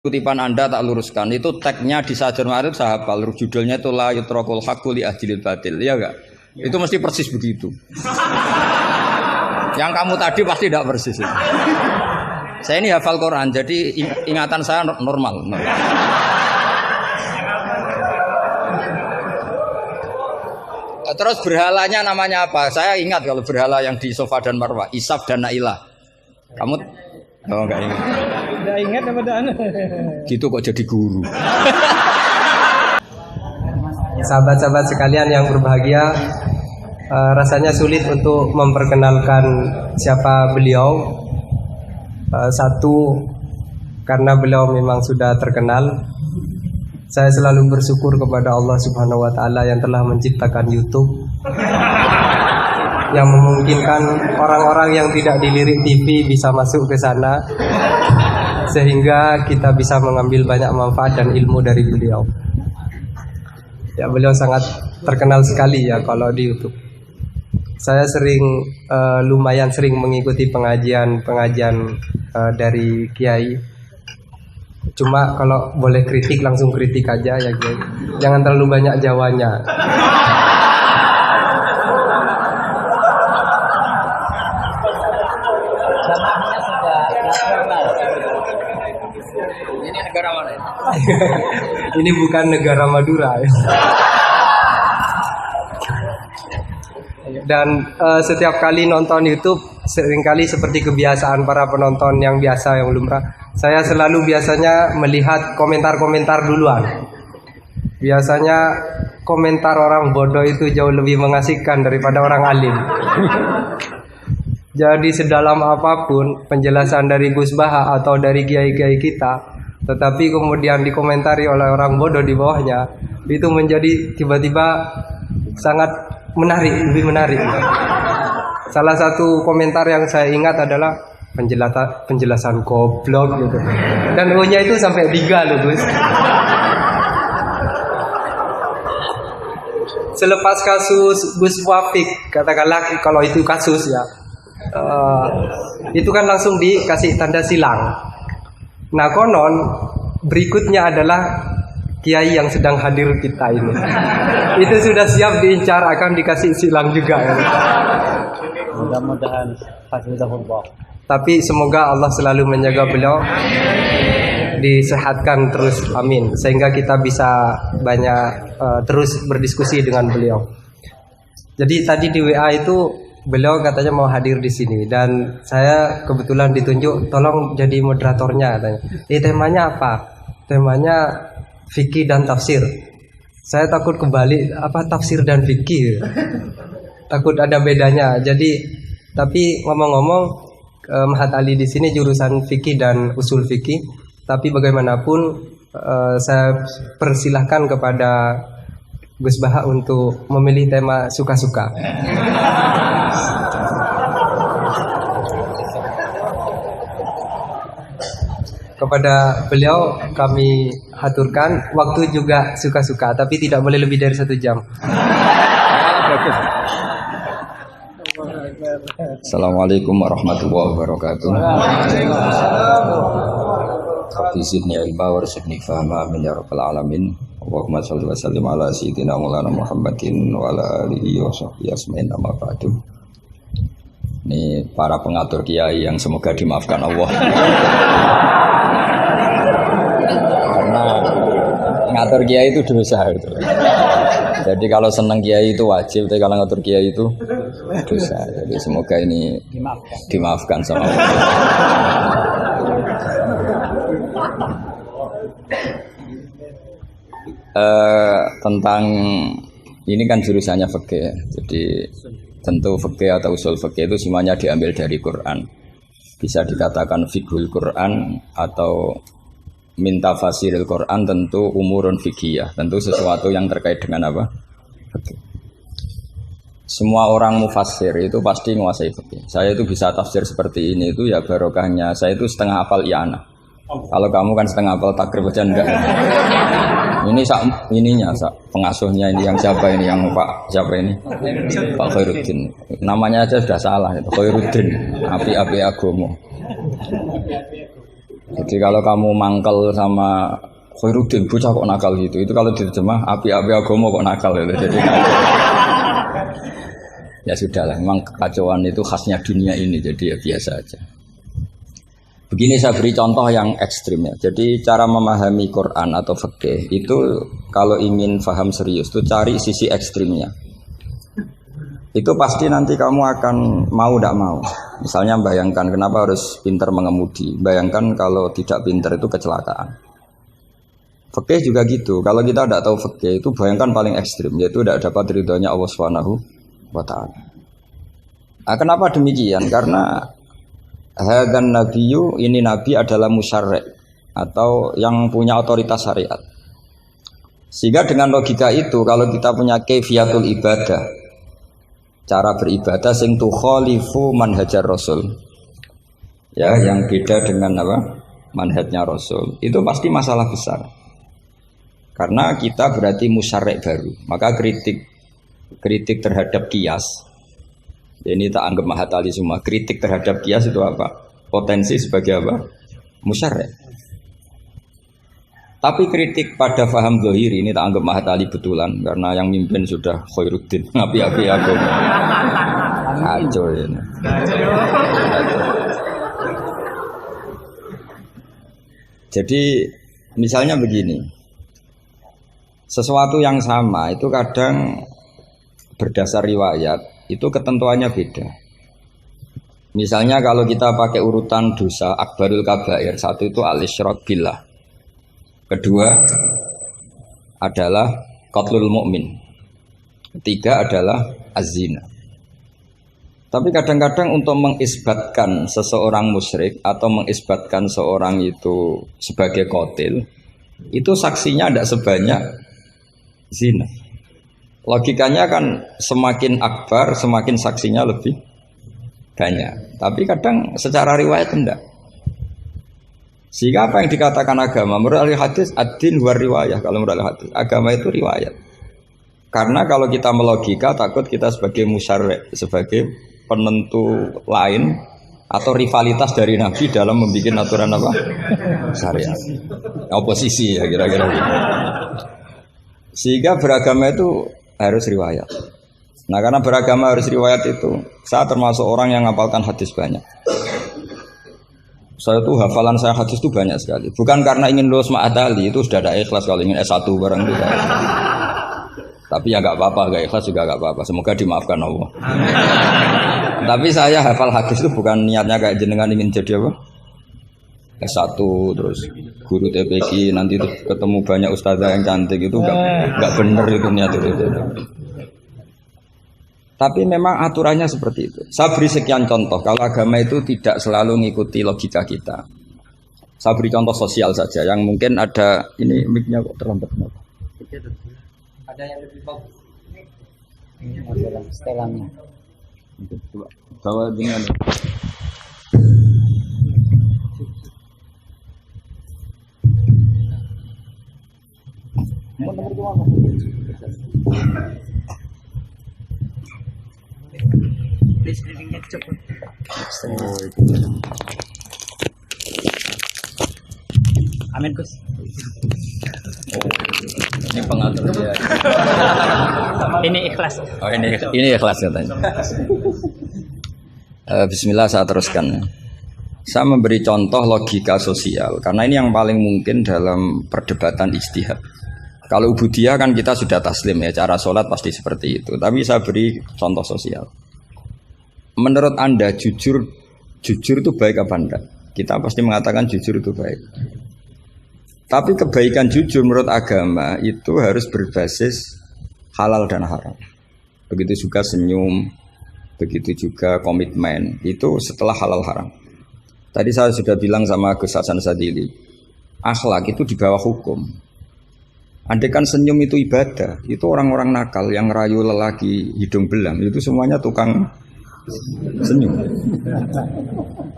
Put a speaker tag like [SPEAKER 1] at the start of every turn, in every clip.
[SPEAKER 1] Kutipan Anda tak luruskan itu tagnya di Sajar Ma'arif saya hafal, judulnya itu la yutrakul haqqu li ahdilil batil, ya enggak? Itu mesti persis begitu. Yang kamu tadi pasti tidak persis itu. Saya ini hafal Quran, jadi ingatan saya normal. Terus berhalanya namanya apa? Saya ingat kalau berhala yang di Sofa dan Marwah, Isaf dan Nailah. Kamu enggak ingat?
[SPEAKER 2] Enggak ingat apa dan?
[SPEAKER 1] Gitu kok jadi guru.
[SPEAKER 3] Sahabat-sahabat sekalian yang berbahagia, rasanya sulit untuk memperkenalkan siapa beliau. Satu, karena beliau memang sudah terkenal. Saya selalu bersyukur kepada Allah Subhanahu wa taala yang telah menciptakan YouTube, yang memungkinkan orang-orang yang tidak dilirik TV bisa masuk ke sana, sehingga kita bisa mengambil banyak manfaat dan ilmu dari beliau. Ya, beliau sangat terkenal sekali ya kalau di YouTube. Saya lumayan sering mengikuti pengajian dari Kiai. Cuma kalau boleh kritik langsung kritik aja ya Kiai. Jangan terlalu banyak jawanya.
[SPEAKER 1] Ini negara mana ya?
[SPEAKER 3] Ini bukan negara Madura ya. Dan setiap kali nonton YouTube, seringkali seperti kebiasaan para penonton yang biasa, yang lumrah, saya selalu biasanya melihat komentar-komentar duluan. Biasanya komentar orang bodoh itu jauh lebih mengasihkan daripada orang alim. Jadi sedalam apapun penjelasan dari Gus Baha atau dari kiai-kiai kita, tetapi kemudian dikomentari oleh orang bodoh di bawahnya, itu menjadi tiba-tiba sangat menarik, lebih menarik. Salah satu komentar yang saya ingat adalah penjelasan goblok gitu. Dan O-nya itu sampai 3 loh Gus. Selepas kasus Gus Wafik, katakanlah kalau itu kasus ya, itu kan langsung dikasih tanda silang. Nah konon berikutnya adalah kiai yang sedang hadir kita ini. Itu sudah siap diincar, akan dikasih silang juga ya.
[SPEAKER 2] Mudah-mudahan hafizahullah.
[SPEAKER 3] Tapi semoga Allah selalu menjaga beliau, disehatkan terus, amin. Sehingga kita bisa banyak terus berdiskusi dengan beliau. Jadi tadi di WA itu beliau katanya mau hadir di sini dan saya kebetulan ditunjuk, tolong jadi moderatornya katanya. Temanya apa? Temanya fikih dan tafsir. Saya takut kembali apa tafsir dan fikih. Takut ada bedanya. Tapi ngomong-ngomong, Mahat Ali di sini jurusan fikih dan usul fikih. Tapi bagaimanapun saya persilahkan kepada Gus Baha untuk memilih tema suka-suka. Kepada beliau kami haturkan, waktu juga suka-suka, tapi tidak boleh lebih dari 1 jam.
[SPEAKER 1] Assalamualaikum warahmatullahi wabarakatuh. Rabbi zidni ilma warzuqni fahma amin ya rabbal alamin. Allahumma shalli wa sallim ala sayyidina Maulana Muhammadin wa ala alihi wa sahbihi asma'in amma ba'du. Ini para pengatur kiai yang semoga dimaafkan Allah. Karena ngatur kiai itu dosa gitu. Jadi kalau senang kiai itu wajib, tapi kalau ngatur kiai itu dosa. Jadi semoga ini dimaafkan sama Allah. Tentang ini kan jurusannya fikih. Jadi tentu fikih atau usul fikih itu semuanya diambil dari Quran. Bisa dikatakan fiqhul Quran atau minta fasiril Quran, tentu umurun fikih, tentu sesuatu yang terkait dengan apa? Fikih. Semua orang mufassir itu pasti menguasai fikih. Saya itu bisa tafsir seperti ini itu ya barokahnya. Saya itu setengah hafal i'anah. Kalau kamu kan setengah hafal takrib aja enggak. Ini pengasuhnya ini yang siapa ini, yang Pak siapa ini? Pak Khairuddin. Namanya aja sudah salah itu, Khairuddin. Api-api agomo. Jadi kalau kamu mangkel sama Khairuddin bocah kok nakal gitu, itu kalau diterjemah api-api agama kok nakal gitu. Jadi ya sudahlah, memang kekacauan itu khasnya dunia ini, jadi ya biasa aja. Begini saya beri contoh yang ekstrim ya. Jadi cara memahami Quran atau fikih itu kalau ingin paham serius itu cari sisi ekstrimnya. Itu pasti nanti kamu akan mau tidak mau. Misalnya bayangkan kenapa harus pintar mengemudi. Bayangkan kalau tidak pintar itu kecelakaan. Fikih juga gitu. Kalau kita tidak tahu fikih itu bayangkan paling ekstrim, yaitu tidak dapat ridhonya Allah Subhanahu wa ta'ala. Nah, kenapa demikian? Karena hadan nabiyyu, ini nabi adalah musyarri' atau yang punya otoritas syariat. Sehingga dengan logika itu kalau kita punya kaifiyatul ibadah, cara beribadah sing tukhalifu manhajar rasul, ya yang beda dengan apa? Manhajnya rasul, itu pasti masalah besar. Karena kita berarti musyarri' baru. Maka kritik terhadap kias, ini tak anggap mahatali semua. Kritik terhadap kias itu apa? Potensi sebagai apa? Musyarri'. Tapi kritik pada faham zahiri ini tak anggap mahatali betulan, karena yang mimpin sudah Khairuddin. Api-api aku. Kacau ini. Jadi misalnya begini. Sesuatu yang sama itu kadang berdasar riwayat itu ketentuannya beda. Misalnya kalau kita pakai urutan dosa akbarul kabair, satu itu al-isyrak billah, kedua adalah qatlul mu'min, ketiga adalah az-zina. Tapi kadang-kadang untuk mengisbatkan seseorang musyrik atau mengisbatkan seorang itu sebagai qatil, itu saksinya tidak sebanyak zina. Logikanya kan semakin akbar, semakin saksinya lebih banyak. Tapi kadang secara riwayat tidak. Sehingga apa yang dikatakan agama? Menurut ahli hadis, ad-din huwa riwayah. Kalau menurut ahli hadis, agama itu riwayat. Karena kalau kita melogika, takut kita sebagai musyarri', sebagai penentu lain atau rivalitas dari Nabi dalam membuat aturan apa? Syariat. Oposisi ya kira-kira gitu. Sehingga beragama itu harus riwayat. Nah karena beragama harus riwayat itu, saya termasuk orang yang ngapalkan hadis banyak. Saya tuh hafalan saya hadis itu banyak sekali. Bukan karena ingin lulus ma'adali, itu sudah ada ikhlas kalau ingin S1 barang itu. Tapi ya gak apa-apa, gak ikhlas juga gak apa-apa. Semoga dimaafkan Allah. Tapi saya hafal hadis itu bukan niatnya kayak jenengan ingin jadi apa? S1 terus guru TPQ nanti itu ketemu banyak ustazah yang cantik, itu enggak bener itu niat itu. Tapi memang aturannya seperti itu. Saya beri sekian contoh. Kalau agama itu tidak selalu mengikuti logika kita. Saya beri contoh sosial saja yang mungkin ada ini mic-nya kok terlambat kenapa?
[SPEAKER 3] Ada yang lebih bagus.
[SPEAKER 2] Ini adalah setelannya.
[SPEAKER 1] Coba bawa dengan
[SPEAKER 2] Amin Gus.
[SPEAKER 1] ini pengatur ya.
[SPEAKER 2] Ini ikhlas.
[SPEAKER 1] Oh ini ikhlas katanya. Bismillah saya teruskan. Saya memberi contoh logika sosial karena ini yang paling mungkin dalam perdebatan ijtihad. Kalau ubudiyah kan kita sudah taslim ya, cara sholat pasti seperti itu. Tapi saya beri contoh sosial. Menurut Anda jujur itu baik apa enggak? Kita pasti mengatakan jujur itu baik. Tapi kebaikan jujur menurut agama itu harus berbasis halal dan haram. Begitu juga senyum, begitu juga komitmen, itu setelah halal haram. Tadi saya sudah bilang sama Gus Hasan Sadili, akhlak itu di bawah hukum. Andai kan senyum itu ibadah, itu orang-orang nakal yang rayu lelaki hidung belang, itu semuanya tukang senyum.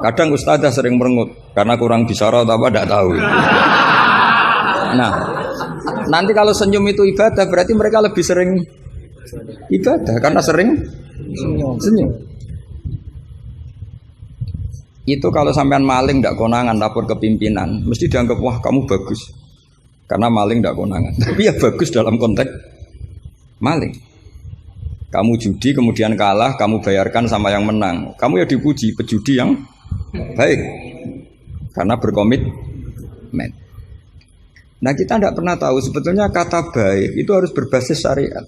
[SPEAKER 1] Kadang ustazah sering merengut karena kurang bisyarah atau apa tidak tahu. Nah, nanti kalau senyum itu ibadah berarti mereka lebih sering ibadah karena sering senyum. Itu kalau sampean maling ndak konangan lapor ke pimpinan, mesti dianggap wah kamu bagus. Karena maling ndak konangan. Tapi ya bagus dalam konteks maling. Kamu judi kemudian kalah, kamu bayarkan sama yang menang. Kamu ya dipuji pejudi yang baik. Karena berkomitmen. Nah kita tidak pernah tahu sebetulnya kata baik itu harus berbasis syariat.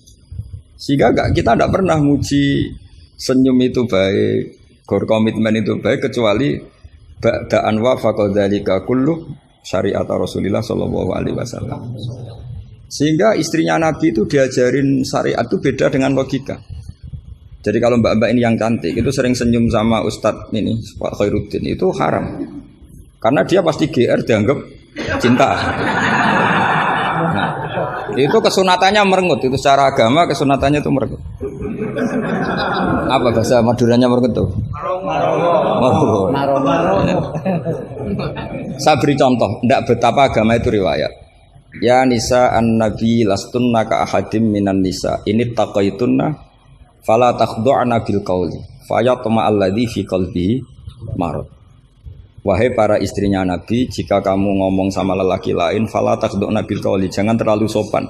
[SPEAKER 1] Sehingga kita tidak pernah muji senyum itu baik, berkomitmen itu baik kecuali ba'da'an wa faqadzalika kullu syariat Rasulullah sallallahu alaihi wasallam. Sehingga istrinya Nabi itu diajarin syariat itu beda dengan logika. Jadi kalau mbak-mbak ini yang cantik itu sering senyum sama Ustadz ini Pak Khairuddin itu haram. Karena dia pasti GR dianggap cinta. Nah, itu kesunatannya merengut. Itu secara agama kesunatannya itu merengut. Apa bahasa Maduranya merengut tuh? Maromo. Saya beri contoh. Tidak betapa agama itu riwayat. Ya nisa an-nabi lastunna ka ahadim minan nisa ini taqaitunna fala takhdu'na bil qauli fayatma alladhi fi qalbihi marad. Wahai para istrinya Nabi, jika kamu ngomong sama lelaki lain fala takhdu'na bil qauli, jangan terlalu sopan.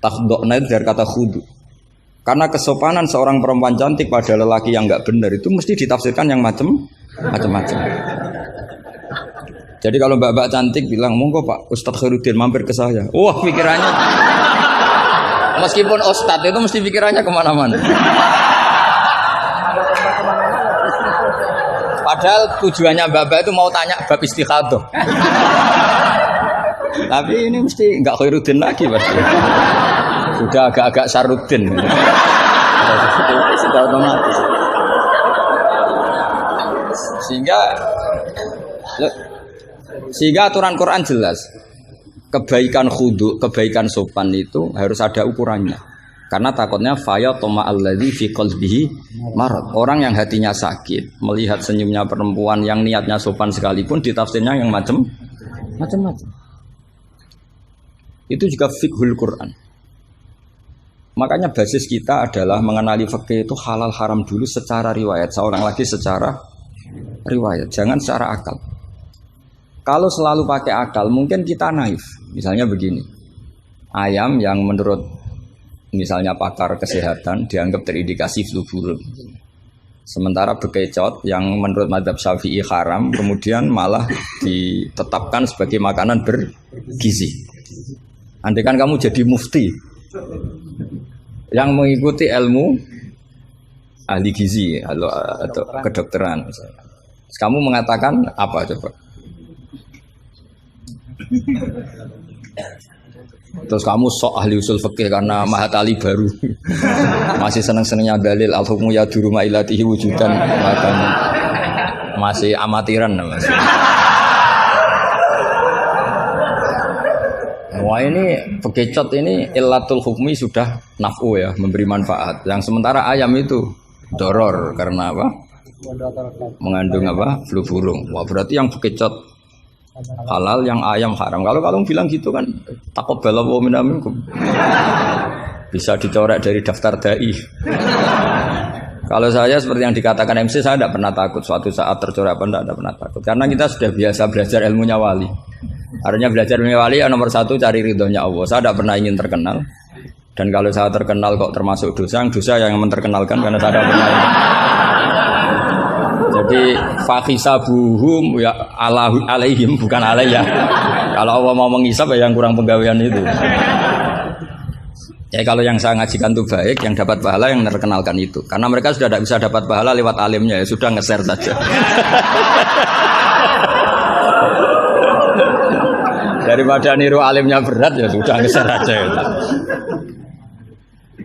[SPEAKER 1] Takhdu'na itu dari kata khudu. Karena kesopanan seorang perempuan cantik pada lelaki yang enggak benar itu mesti ditafsirkan yang macam-macam. Jadi kalau mbak-mbak cantik bilang, monggo Pak Ustadz Khairuddin mampir ke saya. Wah pikirannya, meskipun Ustadz itu mesti pikirannya kemana-mana. Padahal tujuannya mbak-mbak itu mau tanya bab istikhadah. Tapi ini mesti nggak Khairuddin lagi pasti. Sudah agak-agak Saruddin. Sudah otomatis. Sehingga aturan Quran jelas. Kebaikan khudu, kebaikan sopan itu harus ada ukurannya. Karena takutnya faya toma alladzi fi qalbihi marad. Orang yang hatinya sakit melihat senyumnya perempuan yang niatnya sopan sekalipun ditafsirnya yang macam-macam. Itu juga fiqhul Quran. Makanya basis kita adalah mengenali fikih itu halal haram dulu secara riwayat. Seorang lagi secara riwayat, jangan secara akal. Kalau selalu pakai akal, mungkin kita naif. Misalnya begini, ayam yang menurut misalnya pakar kesehatan dianggap terindikasi flu burung. Sementara bekecot yang menurut mazhab Syafi'i haram, kemudian malah ditetapkan sebagai makanan bergizi. Andai kan kamu jadi mufti yang mengikuti ilmu ahli gizi atau kedokteran, kamu mengatakan apa coba? Terus kamu sok ahli usul fikih karena Mahatali baru masih seneng-senengnya dalil al-hukmu ya duruma ilatihi wujudan, masih amatiran masih. Wah ini bekecot ini illatul hukmi sudah naf'u ya, memberi manfaat. Yang sementara ayam itu doror karena apa? Mengandung apa? Flu burung. Wah berarti yang bekecot halal, yang ayam haram. Kalau kamu bilang gitu kan taqabbala wa minna minkum. Bisa dicoret dari daftar dai. Kalau saya seperti yang dikatakan MC, saya tidak pernah takut suatu saat tercoret apa tidak pernah takut. Karena kita sudah biasa belajar ilmunya wali. Artinya belajar ilmunya wali ya nomor satu cari ridhonya Allah. Saya tidak pernah ingin terkenal. Dan kalau saya terkenal kok termasuk dosa, yang menterkenalkan karena saya tidak pernah. Jadi fahisabuhum ya alaihim bukan alayya. Kalau Allah mau menghisab ya yang kurang penggawean itu. Ya kalau yang saya ngajikan itu baik, yang dapat pahala yang terkenalkan itu. Karena mereka sudah tidak bisa dapat pahala lewat alimnya ya sudah nge-share saja. Daripada niru alimnya berat ya sudah nge-share aja itu.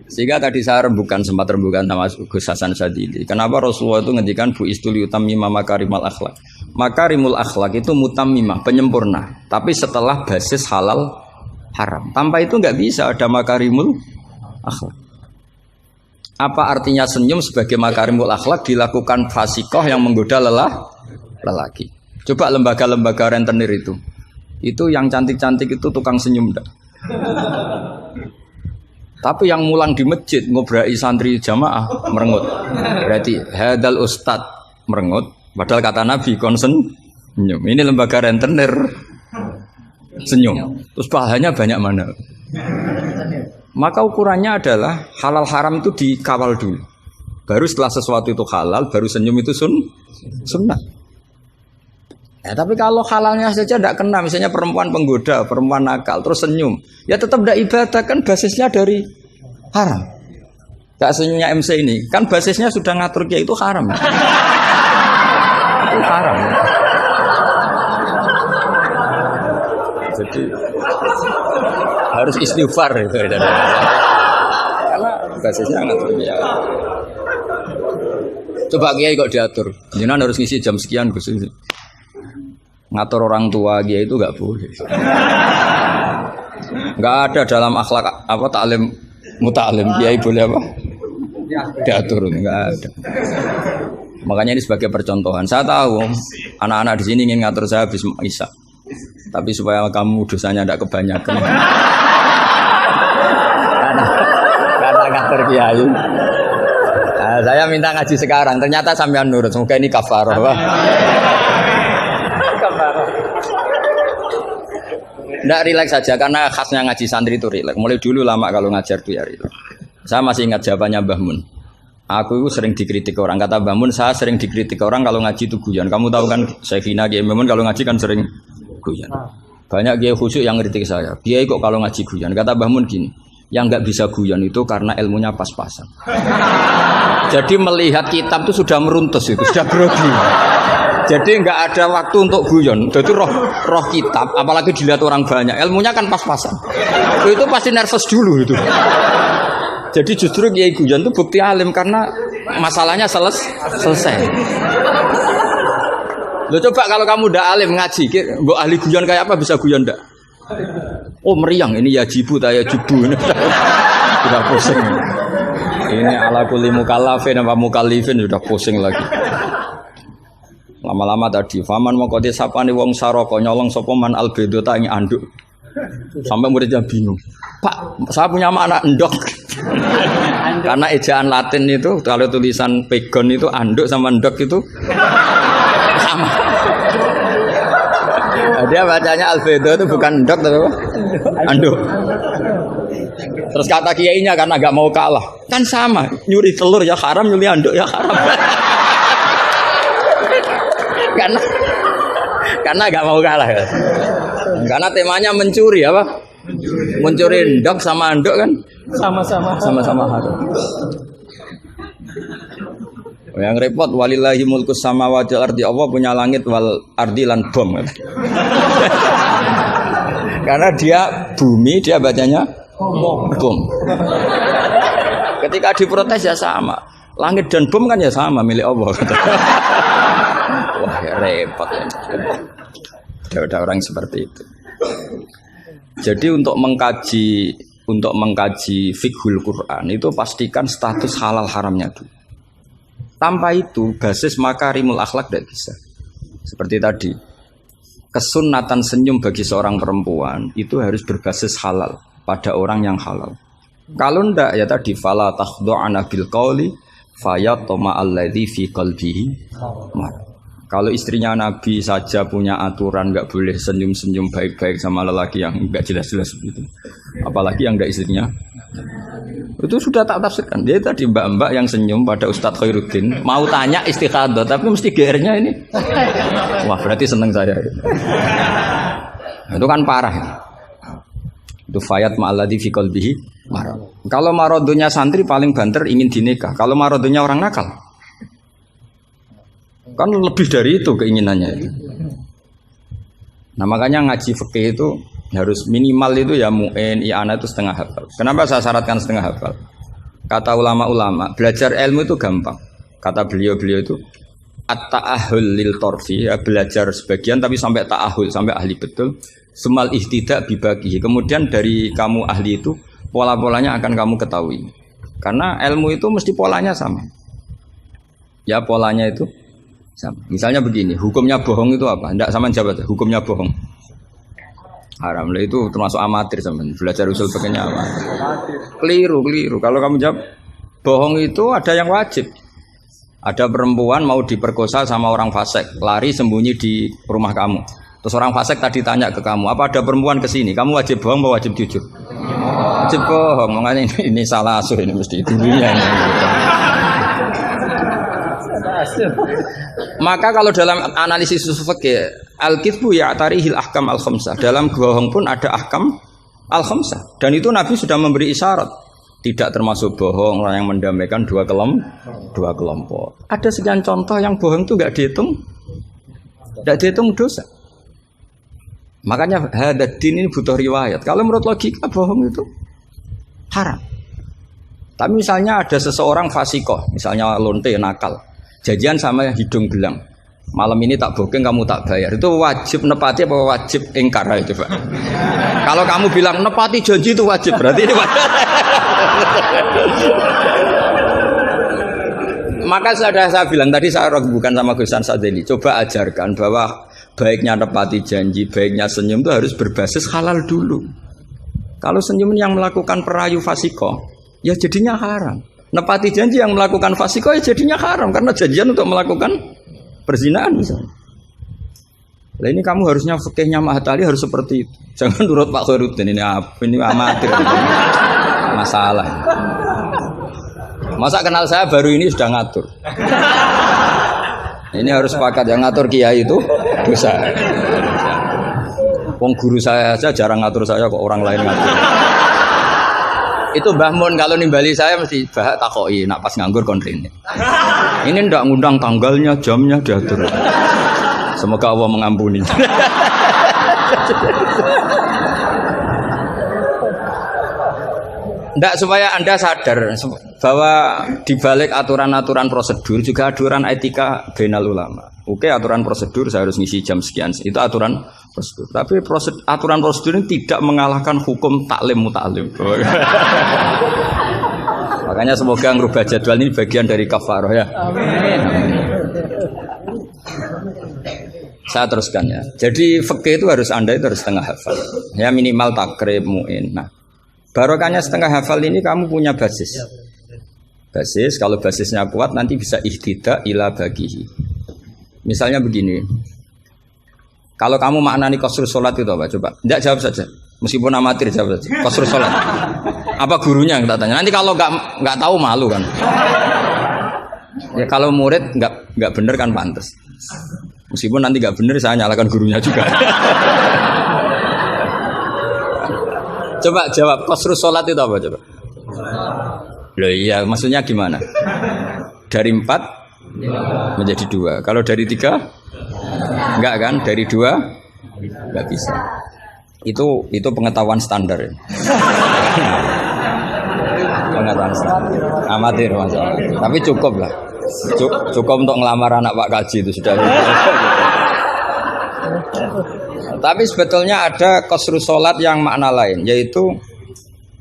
[SPEAKER 1] Sehingga tadi saya sempat rembukan sama Gus Hasan Sadili. Kenapa Rasulullah itu ngendikan bu istuli utammima makarimul akhlak. Makarimul akhlak itu mutammimah, penyempurna. Tapi setelah basis halal haram. Tanpa itu nggak bisa ada makarimul akhlak. Apa artinya senyum sebagai makarimul akhlak dilakukan fasikoh yang menggoda lelaki. Coba lembaga-lembaga rentenir itu yang cantik-cantik itu tukang senyum enggak? Tapi yang mulang di masjid ngobrai santri jamaah merengut. Berarti hadal ustad merengut, Padahal kata Nabi senyum. Ini lembaga rentenir senyum. Terus pahalanya banyak mana? Maka ukurannya adalah halal haram itu dikawal dulu. Baru setelah sesuatu itu halal, baru senyum itu sunnah. Ya, tapi kalau halalnya saja tidak kena, misalnya perempuan penggoda, perempuan nakal, terus senyum, ya tetap tidak ibadah, kan basisnya dari haram. Gak senyumnya MC ini, kan basisnya sudah ngatur dia itu haram. Itu haram. Jadi harus istighfar itu karena basisnya ngatur dia. Coba kiai kok diatur, jangan harus ngisi jam sekian Gus. Ngatur orang tua dia itu nggak boleh. Nggak ada dalam akhlak apa taklim mutalim kiai boleh apa? Diatur nggak ada. Makanya ini sebagai percontohan. Saya tahu anak-anak di sini ingin ngatur saya habis isya. Tapi supaya kamu dosanya tidak kebanyakan. karena ngatur kiai. Nah, saya minta ngaji sekarang. Ternyata sampean nurut. Semoga ini kafarah. Tidak rileks saja karena khasnya ngaji santri itu rileks. Mulai dulu lama kalau ngajar tuh ya rileks. Saya masih ingat jawabannya Mbah Mun. Aku itu sering dikritik orang. Kata Mbah Mun, saya sering dikritik orang kalau ngaji itu guyon. Kamu tahu kan Syekhina Kiai Mbah Mun kalau ngaji kan sering guyon. Banyak kiai khusyuk yang kritik saya. Kiai kok kalau ngaji guyon. Kata Mbah Mun gini, yang nggak bisa guyon itu karena ilmunya pas-pasan. Jadi melihat kitab itu sudah meruntus itu, sudah grogi. Jadi nggak ada waktu untuk guyon. Jadi roh kitab, apalagi dilihat orang banyak, ilmunya kan pas-pasan. Itu pasti nervous dulu itu. Jadi justru kiai guyon itu bukti alim karena masalahnya selesai. Lo coba kalau kamu udah alim ngaji, mbok ahli guyon kayak apa bisa guyon ndak? Oh meriang ini ya jibu taya jubu ini sudah pusing. Ini ala kulli mukallafin apa mukallifin sudah pusing lagi. Lama-lama tadi faman mongko sapane wong saraka nyolong sapa man albedo ta ing anduk. Sampai muridnya bingung. Pak, saya punya anak endok. Karena ejaan Latin itu kalau tulisan pegon itu anduk sama endok itu sama. Dia bacanya albedo itu bukan endok tapi anduk. Terus kata kiainya karena agak mau kalah, kan sama, nyuri telur ya haram, nyuri anduk ya haram. karena agak mau kalah ya. Karena temanya mencuri apa? Mencuri endok sama anduk kan sama-sama haram. Yang repot walillahi mulkus samawati wal ardi, Allah punya langit wal ardi lan bom. Karena dia bumi, dia bacanya bom. Ketika diprotes ya sama. Langit dan bom kan ya sama milik Allah. Wah ya repot. Ada orang seperti itu. Jadi untuk mengkaji fiqhul Quran itu pastikan status halal haramnya dulu. Tanpa itu basis makarimul akhlak tidak bisa. Seperti tadi, kesunatan senyum bagi seorang perempuan itu harus berbasis halal pada orang yang halal. Kalau ndak ya tadi fala takhdu'ana bil qauli fayatma alladzi fi qalbihi. Kalau istrinya Nabi saja punya aturan nggak boleh senyum-senyum baik-baik sama lelaki yang nggak jelas-jelas begitu. Apalagi yang nggak istrinya. Itu sudah tak tafsirkan. Dia tadi mbak-mbak yang senyum pada Ustadz Khairuddin mau tanya istikhadah tapi mesti GR-nya ini. Wah, berarti seneng saya. Itu kan parah. Itu fayat ma'alladzi fi qalbihi marad. Kalau marodonya santri paling banter ingin dinikah. Kalau marodonya orang nakal kan lebih dari itu keinginannya itu. Nah makanya ngaji fikih itu harus minimal itu ya mu'in, i'anah itu setengah hafal. Kenapa saya syaratkan setengah hafal? Kata ulama-ulama, belajar ilmu itu gampang. Kata beliau-beliau itu at-ta'ahul lil torfi, ya, belajar sebagian tapi sampai ta'ahul, sampai ahli betul. Semal ihtidak bibagihi. Kemudian dari kamu ahli itu pola-polanya akan kamu ketahui. Karena ilmu itu mesti polanya sama. Ya polanya itu sama. Misalnya begini, hukumnya bohong itu apa? Tidak sama jawab, hukumnya bohong haram. Lah itu termasuk amatir teman. Belajar usul pakainya amatir. Keliru. Kalau kamu jawab bohong itu ada yang wajib, Ada perempuan mau diperkosa sama orang fasik, lari sembunyi di rumah kamu. Terus orang fasik tadi tanya ke kamu, apa ada perempuan ke sini? Kamu wajib bohong, apa wajib jujur? Wajib bohong. Makanya ini salah asuh ini mesti dulunya. Maka kalau dalam analisis usul fikih, al-kitsbu ya'tarihil ahkam al-khamsah. Dalam bohong pun ada ahkam al-khamsah. Dan itu Nabi sudah memberi isyarat. Tidak termasuk bohong orang yang mendamaikan dua kelompok. Ada sekian contoh yang bohong itu tidak dihitung dosa. Makanya hadad din ini butuh riwayat. Kalau menurut logika bohong itu haram. Tapi misalnya ada seseorang fasikoh, misalnya lonte nakal, janjian sama hidung belang. Malam ini tak booking, kamu tak bayar. Itu wajib nepati apa wajib ingkar itu, Pak? Kalau kamu bilang nepati janji itu wajib, berarti ini wajib. Maka saya bilang tadi, saya bukan sama Gus Sadeli, coba ajarkan bahwa baiknya nepati janji, baiknya senyum itu harus berbasis halal dulu. Kalau senyum yang melakukan perayu fasiko, ya jadinya haram. Nepati janji yang melakukan fasiko, ya jadinya haram karena janjian untuk melakukan perzinaan misalnya. Nah ini kamu harusnya fikihnya Mahatali harus seperti itu. Jangan nurut Pak Khairuddin ini amatir. Masalah. Masa kenal saya baru ini sudah ngatur. Ini harus sepakat yang ngatur kiai itu dosa. Wong guru saya aja jarang ngatur saya kok orang lain ngatur. Itu Mbah Mun kalau nimbali saya mesti bahak takoki nak pas nganggur kontrine. Ini ndak ngundang tanggalnya, jamnya diatur. Semoga Allah mengampuni. Ndak supaya Anda sadar bahwa di balik aturan-aturan prosedur juga aturan etika bainal ulama. Oke, aturan prosedur saya harus ngisi jam sekian. Itu aturan prosedur. Tapi aturan prosedur ini tidak mengalahkan hukum taklim mutaklim. Makanya semoga ngerubah jadwal ini bagian dari kafaroh ya. Amin. Saya teruskan ya. Jadi fikih itu harus Anda itu harus setengah hafal. Ya minimal takrib muin. Nah, barokahnya setengah hafal ini kamu punya basis. Basis kalau basisnya kuat nanti bisa ihtidak ila bagihi. Misalnya begini, kalau kamu maknani qasrus sholat itu apa? Coba, tidak jawab saja, meskipun amatir jawab saja. Qasrus sholat, apa gurunya yang tak tanya? Nanti kalau nggak tahu malu kan? Ya kalau murid nggak bener kan pantas. Meskipun nanti nggak bener saya nyalakan gurunya juga. Coba jawab, qasrus sholat itu apa coba? Loh iya, maksudnya gimana? Dari 4 menjadi 2. Kalau dari 3 enggak kan? Dari 2 enggak bisa. Itu pengetahuan standar ya. Pengetahuan standar. Amatir masalah. Tapi cukup lah. Cukup untuk ngelamar anak Pak Kaji itu sudah. Tapi sebetulnya ada qasrus sholat yang makna lain, yaitu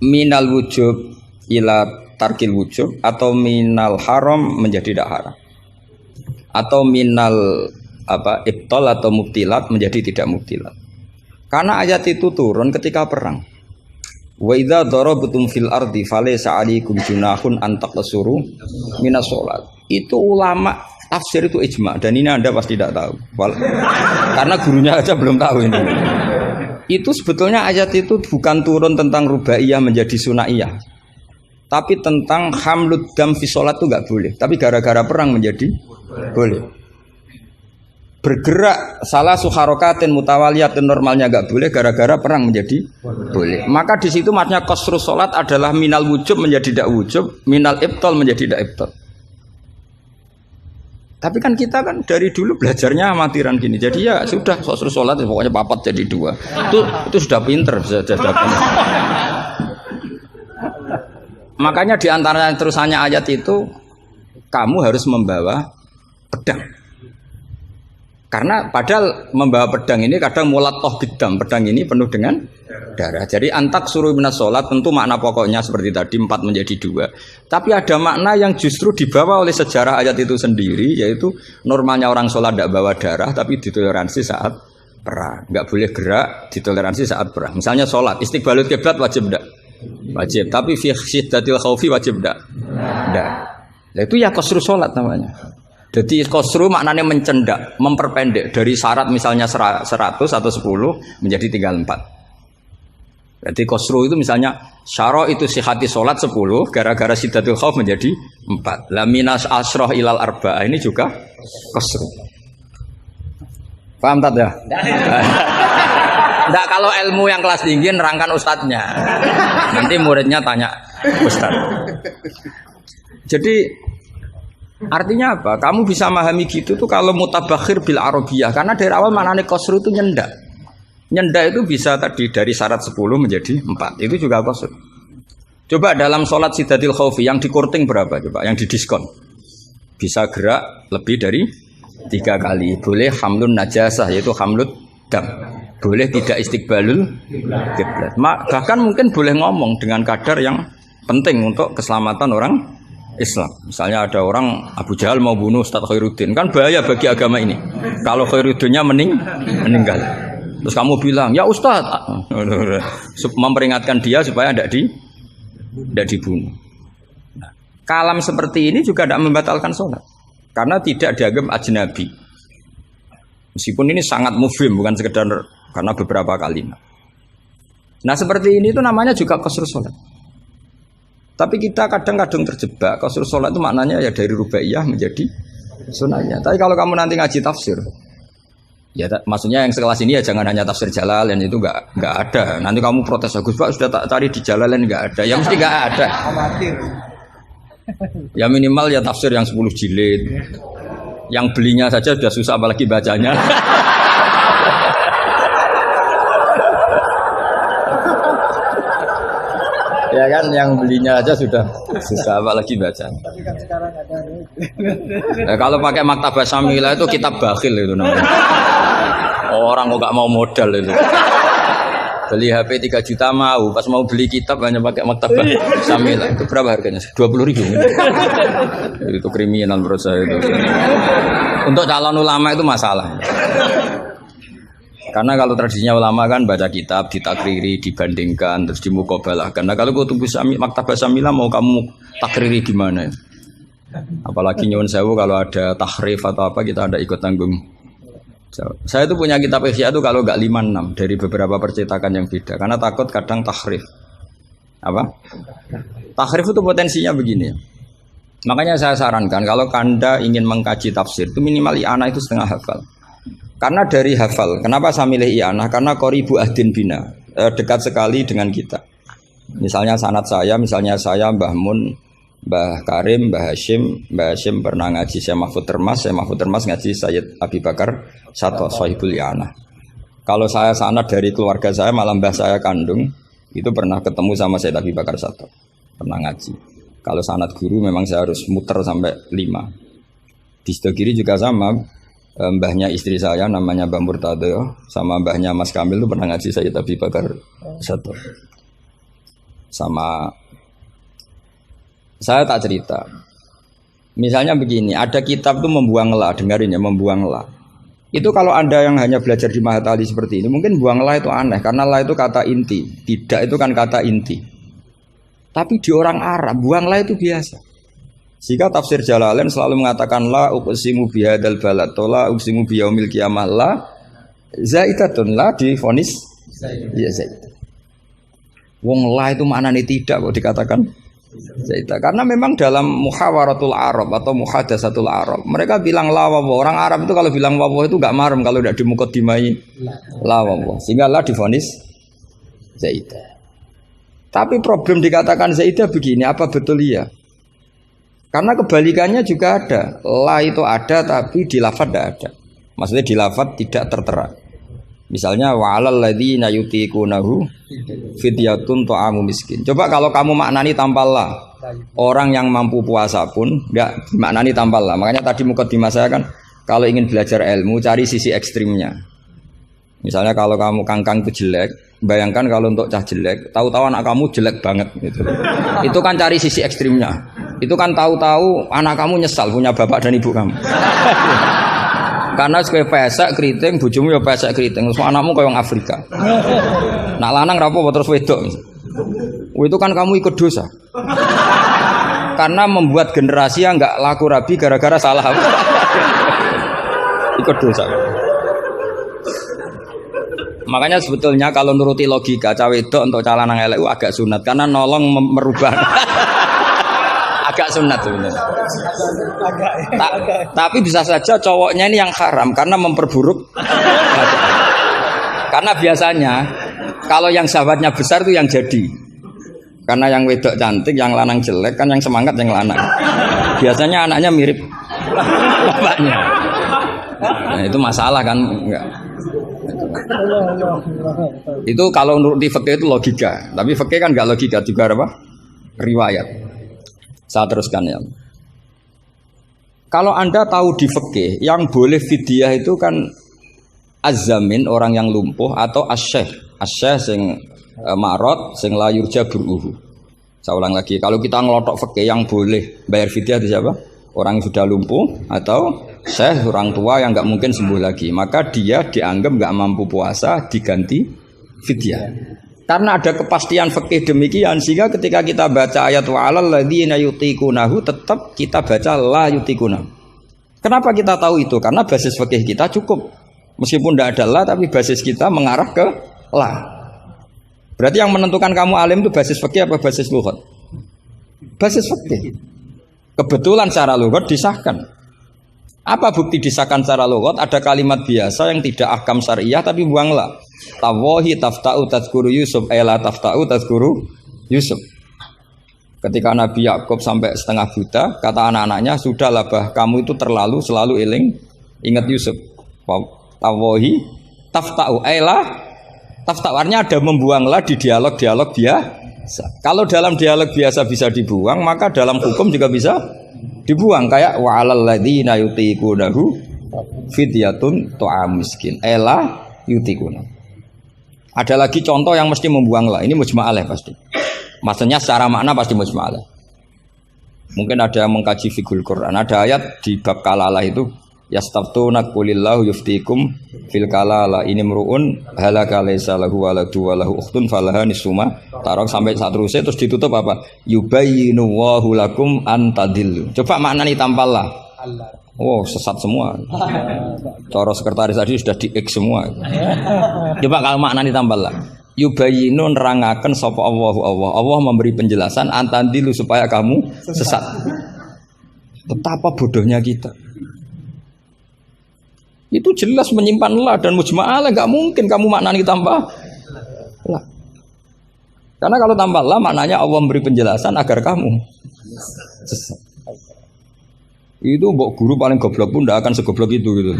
[SPEAKER 1] minal wujub ila tarkil wujub, atau minal haram menjadi tidak haram, atau minal ibtal atau mubtilat menjadi tidak mubtilat. Karena ayat itu turun ketika perang. Wa idza darabtum fil ardi falaysa 'alaikum junahun an taqsuru minas shalat. Itu ulama tafsir itu ijma, dan ini Anda pasti tidak tahu. Karena gurunya aja belum tahu ini. Itu sebetulnya ayat itu bukan turun tentang rubaiyah menjadi sunaiyah, tapi tentang hamlud dam fi sholat itu nggak boleh. Tapi gara-gara perang menjadi boleh. Bergerak salah suharokatin mutawaliyatin normalnya nggak boleh, gara-gara perang menjadi boleh. Maka di situ maknanya qasrus sholat adalah minal wujub menjadi tidak wujub, minal ibtal menjadi tidak ibtal. Tapi kan kita kan dari dulu belajarnya amatiran gini. Jadi ya sudah qasrus sholat pokoknya papat jadi 2. Itu sudah pinter bisa jadi. Makanya di antara terusannya ayat itu kamu harus membawa pedang. Karena padahal membawa pedang ini kadang mulat toh bidam, pedang ini penuh dengan darah. Jadi antak suruh minas sholat tentu makna pokoknya seperti tadi 4 menjadi 2. Tapi ada makna yang justru dibawa oleh sejarah ayat itu sendiri, yaitu normalnya orang sholat tidak bawa darah tapi ditoleransi saat perang. Nggak boleh gerak, ditoleransi saat perang. Misalnya sholat, istiqbalul kiblat wajib tidak? Wajib. Tapi fi syiddatil khaufi wajib tidak? Tidak. Nah, itu ya qasru sholat namanya. Jadi qasru maknanya mencendak, memperpendek dari syarat misalnya 100 atau 10 menjadi tinggal 4. Jadi qasru itu misalnya syara itu sihati sholat 10 gara-gara siddatul khauf menjadi 4. La minas asroh ilal arba'ah ini juga qasru. Paham tak ya? Enggak, kalau ilmu yang kelas tinggi nerangkan ustadznya. Nanti muridnya tanya ustadz. Jadi artinya apa? Kamu bisa memahami gitu tuh kalau mutabakhir bil arabiyah, karena dari awal maknanya qasru itu nyendak. Nyendak itu bisa tadi dari syarat 10 menjadi 4. Itu juga qasru. Coba dalam sholat siddatil khaufi yang dikurting berapa coba? Yang didiskon. Bisa gerak lebih dari 3 kali. Boleh hamlun najasah yaitu hamlut dam. Boleh tidak istiqbalul kiblat. Bahkan mungkin boleh ngomong dengan kadar yang penting untuk keselamatan orang Islam. Misalnya ada orang Abu Jahal mau bunuh Ustaz Khairuddin, kan bahaya bagi agama ini. Kalau Khairuddinnya meninggal. Terus kamu bilang, "Ya Ustaz," memperingatkan dia supaya tidak dibunuh. Nah, kalam seperti ini juga tidak membatalkan sholat. Karena tidak dianggap ajnabi. Meskipun ini sangat mufhim, bukan sekedar karena beberapa kalimat. Nah seperti ini itu namanya juga qasru sholat. Tapi kita kadang-kadang terjebak. Qasru sholat itu maknanya ya dari rubaiyah menjadi sunnahnya. Tapi kalau kamu nanti ngaji tafsir, ya maksudnya yang sekelas ini ya jangan hanya tafsir Jalalain, itu nggak ada. Nanti kamu protes, Gus Pak sudah tak cari di Jalalain nggak ada. Ya mesti nggak ada. Ya minimal ya tafsir yang 10 jilid. Yang belinya saja sudah susah apalagi bacanya. Ya kan, yang belinya aja sudah susah apalagi bacanya. Tapi kan sekarang ada. Nah, kalau pakai Maktabah Syamilah itu kitab bakhil itu namanya. Orang kok gak mau modal itu. Beli HP 3 juta mau, pas mau beli kitab hanya pakai Maktabah Syamilah. Itu berapa harganya? 20.000. Itu kriminal menurut saya itu. Untuk calon ulama itu masalah. Karena kalau tradisinya ulama kan baca kitab, ditakriri, dibandingkan, terus dimuqabalah. Karena kalau Maktabah Syamilah mau kamu takriri gimana? Apalagi nyuwun sewu kalau ada tahrif atau apa kita ada ikut tanggung. Saya itu punya kitab Ihya itu kalau nggak 5-6 dari beberapa percetakan yang beda. Karena takut kadang tahrif. Apa? Tahrif itu potensinya begini. Makanya saya sarankan kalau Anda ingin mengkaji tafsir itu minimal i'anah itu setengah hafal. Karena dari hafal, kenapa saya milih i'anah? Karena qoribu ahdin bina, dekat sekali dengan kita. Misalnya sanad saya, Mbah Mun, Mbah Karim, Mbah Hashim pernah ngaji Syekh Mahfud Termas ngaji Sayyid Abi Bakar Sato, Sahibul i'anah. Kalau saya sanad dari keluarga saya, malah mbah saya kandung, itu pernah ketemu sama Sayyid Abi Bakar Sato, pernah ngaji. Kalau sanad guru memang saya harus muter sampai 5. Di Sidogiri juga sama. Mbahnya istri saya namanya Mbah Murtado sama mbahnya Mas Kamil itu pernah ngaji Sayyid Abi Bakar Sato. Sama saya tak cerita. Misalnya begini, ada kitab itu membuang la, dengarin ya, membuang la. Itu kalau Anda yang hanya belajar di Mahatali seperti ini, mungkin buang la itu aneh karena la itu kata inti, tidak itu kan kata inti. Tapi di orang Arab buang la itu biasa. Jika tafsir Jalalain selalu mengatakan la uqsimu bihadzal balad, la uqsimu biyaumil qiyamah, la zaidatun, la difonis ya zaid. Wong la itu maknanya tidak kok dikatakan zaidah. Karena memang dalam muhawaratul Arab atau muhadatsatul Arab, mereka bilang la wawa. Orang Arab itu kalau bilang wawa itu enggak marem kalau tidak dimuqaddimai la wawa. Sehingga la difonis zaidah. Tapi problem dikatakan zaidah begini, apa betul iya? Karena kebalikannya juga ada. La itu ada tapi di lafaz tidak ada. Maksudnya di lafaz tidak tertera. Misalnya wa'alal ladzina yutiqunahu fidyatun ta'amu miskin. Coba kalau kamu maknani tanpa la. Orang yang mampu puasa pun enggak maknani tanpa la. Makanya tadi mukadimah saya kan kalau ingin belajar ilmu cari sisi ekstrimnya. Misalnya kalau kamu kangkang itu jelek, bayangkan kalau untuk cah jelek, tahu-tahu anak kamu jelek banget gitu. Itu kan cari sisi ekstrimnya. Itu kan tahu-tahu anak kamu nyesal punya bapak dan ibu kamu. Karena sebagai pesek keriting, bojomu ya pesek keriting, terus anakmu kayak orang Afrika. Nak lanang rapo terus wedok. Itu kan kamu ikut dosa. Karena membuat generasi yang nggak laku rabi gara-gara salah. Ikut dosa. Makanya sebetulnya kalau nuruti logika cawe itu untuk calon yang elek agak sunat karena nolong merubah. Agak sunat sebenarnya. Tapi bisa saja cowoknya ini yang haram karena memperburuk. Karena biasanya kalau yang sahabatnya besar itu yang jadi. Karena yang wedok cantik, yang lanang jelek kan yang semangat yang lanang. Biasanya anaknya mirip bapaknya. Nah, itu masalah kan enggak. Itu kalau menurut di fikih itu logika, tapi fikih kan enggak logika juga apa? Riwayat. Saya teruskan ya. Kalau Anda tahu di fikih yang boleh fidyah itu kan az-zamin orang yang lumpuh atau asyekh. Asyekh sing ma'rad sing la yurja buruhu. Saya ulang lagi, kalau kita ngelotok fikih yang boleh bayar fidyah itu siapa? Orang yang sudah lumpuh atau syekh orang tua yang nggak mungkin sembuh lagi, maka dia dianggap nggak mampu puasa diganti fidyah. Karena ada kepastian fikih demikian sehingga ketika kita baca ayat wa'alal ladzina yutiqunahu tetap kita baca la yutiqunahu. Kenapa kita tahu itu? Karena basis fikih kita cukup. Meskipun tidak ada la tapi basis kita mengarah ke la. Berarti yang menentukan kamu alim itu basis fikih apa basis lughat? Basis fikih. Kebetulan secara lughat disahkan. Apa bukti disahkan secara lughat? Ada kalimat biasa yang tidak ahkam syariah tapi buanglah. Tawahi tafta'u tazkuru Yusuf la tafta'u tazkuru Yusuf. Ketika Nabi Yakub sampai setengah buta, kata anak-anaknya, "Sudahlah bah, kamu itu terlalu selalu eling ingat Yusuf." Tawahi tafta'u la tafta'u artinya ada membuanglah di dialog-dialog biasa. Kalau dalam dialog biasa bisa dibuang, maka dalam hukum juga bisa dibuang. Kayak wa'alal ladzina yutiqunahu fidyatun ta'am miskin. Ela yutiquna. Ada lagi contoh yang mesti membuang lah. Ini mujma'alah pasti. Maksudnya secara makna pasti mujma'alah. Mungkin ada yang mengkaji fiqhul Quran. Ada ayat di bab kalalah itu yastaftuna qulillahu yuftikum fil kalala ini mruun halaka laisa lahu waladu wa lahu ukhtun falaha nisuma tarok sampai seterusnya terus ditutup apa yubayyinu wallahu lakum antadillu. Coba maknani tampallah. Oh sesat semua. Cara sekretaris tadi sudah di X semua. Coba kalau maknani tampallah. Yubayyinu nerangaken sapa Allah memberi penjelasan antadillu supaya kamu sesat. Betapa bodohnya kita. Itu jelas menyimpan la dan mujma'alah, nggak mungkin kamu maknani tambah la. Karena kalau tambah la maknanya Allah memberi penjelasan agar kamu sesat. Itu mbok guru paling goblok pun tidak akan segoblok itu gitu.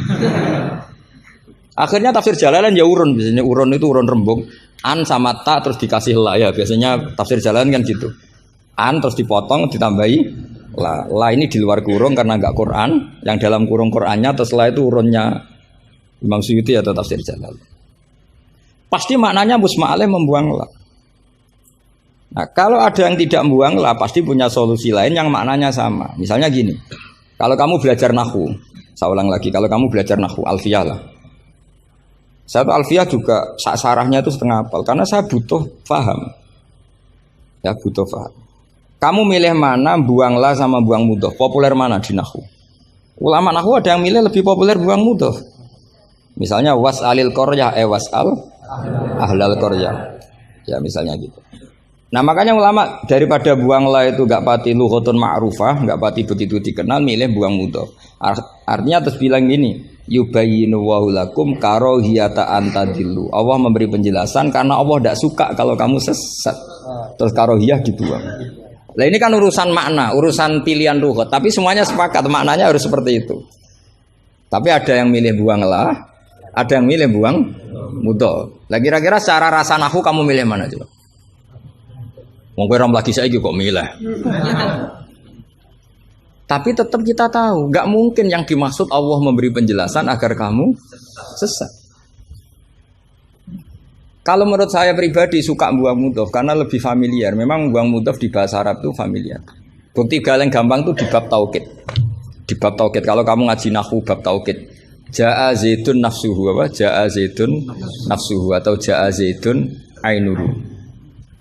[SPEAKER 1] Akhirnya tafsir Jalalain ya urun, biasanya urun itu urun rembuk, an sama ta terus dikasih la ya, biasanya tafsir Jalalain kan gitu. An terus dipotong ditambahi la. La ini di luar kurung karena enggak Quran, yang dalam kurung Qurannya terus la itu urunnya Imam Suyuti atau tafsir Jalal. Pasti maknanya musma'aleh membuang la. Nah, kalau ada yang tidak membuang la pasti punya solusi lain yang maknanya sama. Misalnya gini. Kalau kamu belajar nahwu, saya ulang lagi, kalau kamu belajar nahwu alfiyah lah. Saya tuh alfiyah juga sarahnya itu setengah hafal karena saya butuh paham. Ya, butuh paham. Kamu milih mana buang la sama buang mudhof? Populer mana di nahwu? Ulama nahwu ada yang milih lebih populer buang mudhof. Misalnya was'alil qaryah was'al ahlal qaryah. Ya misalnya gitu. Nah makanya ulama daripada buang la itu gak pati lughatun ma'rufah, gak pati begitu dikenal, milih buang mudhof. Artinya terus bilang gini, yubayyinu wa lakum karahiyata antadillu. Allah memberi penjelasan karena Allah tidak suka kalau kamu sesat. Terus karohiyah dibuang. Nah ini kan urusan makna, urusan pilihan lughat, tapi semuanya sepakat maknanya harus seperti itu. Tapi ada yang milih buang la, ada yang milih buang mudhof. Lah kira-kira secara rasa nahwu kamu milih mana coba? Wong kowe ram lagi saiki kok milih. Tapi tetap kita tahu, nggak mungkin yang dimaksud Allah memberi penjelasan agar kamu sesat. Kalau menurut saya pribadi suka buang mudhof karena lebih familiar. Memang buang mudhof di bahasa Arab itu familiar. Bukti paling gampang itu di bab taukid. Di bab taukid kalau kamu ngaji nahwu bab taukid. Ja'a zaidun nafsuhu apa? Ja'a zaidun nafsuhu atau ja'a zaidun ainuhu.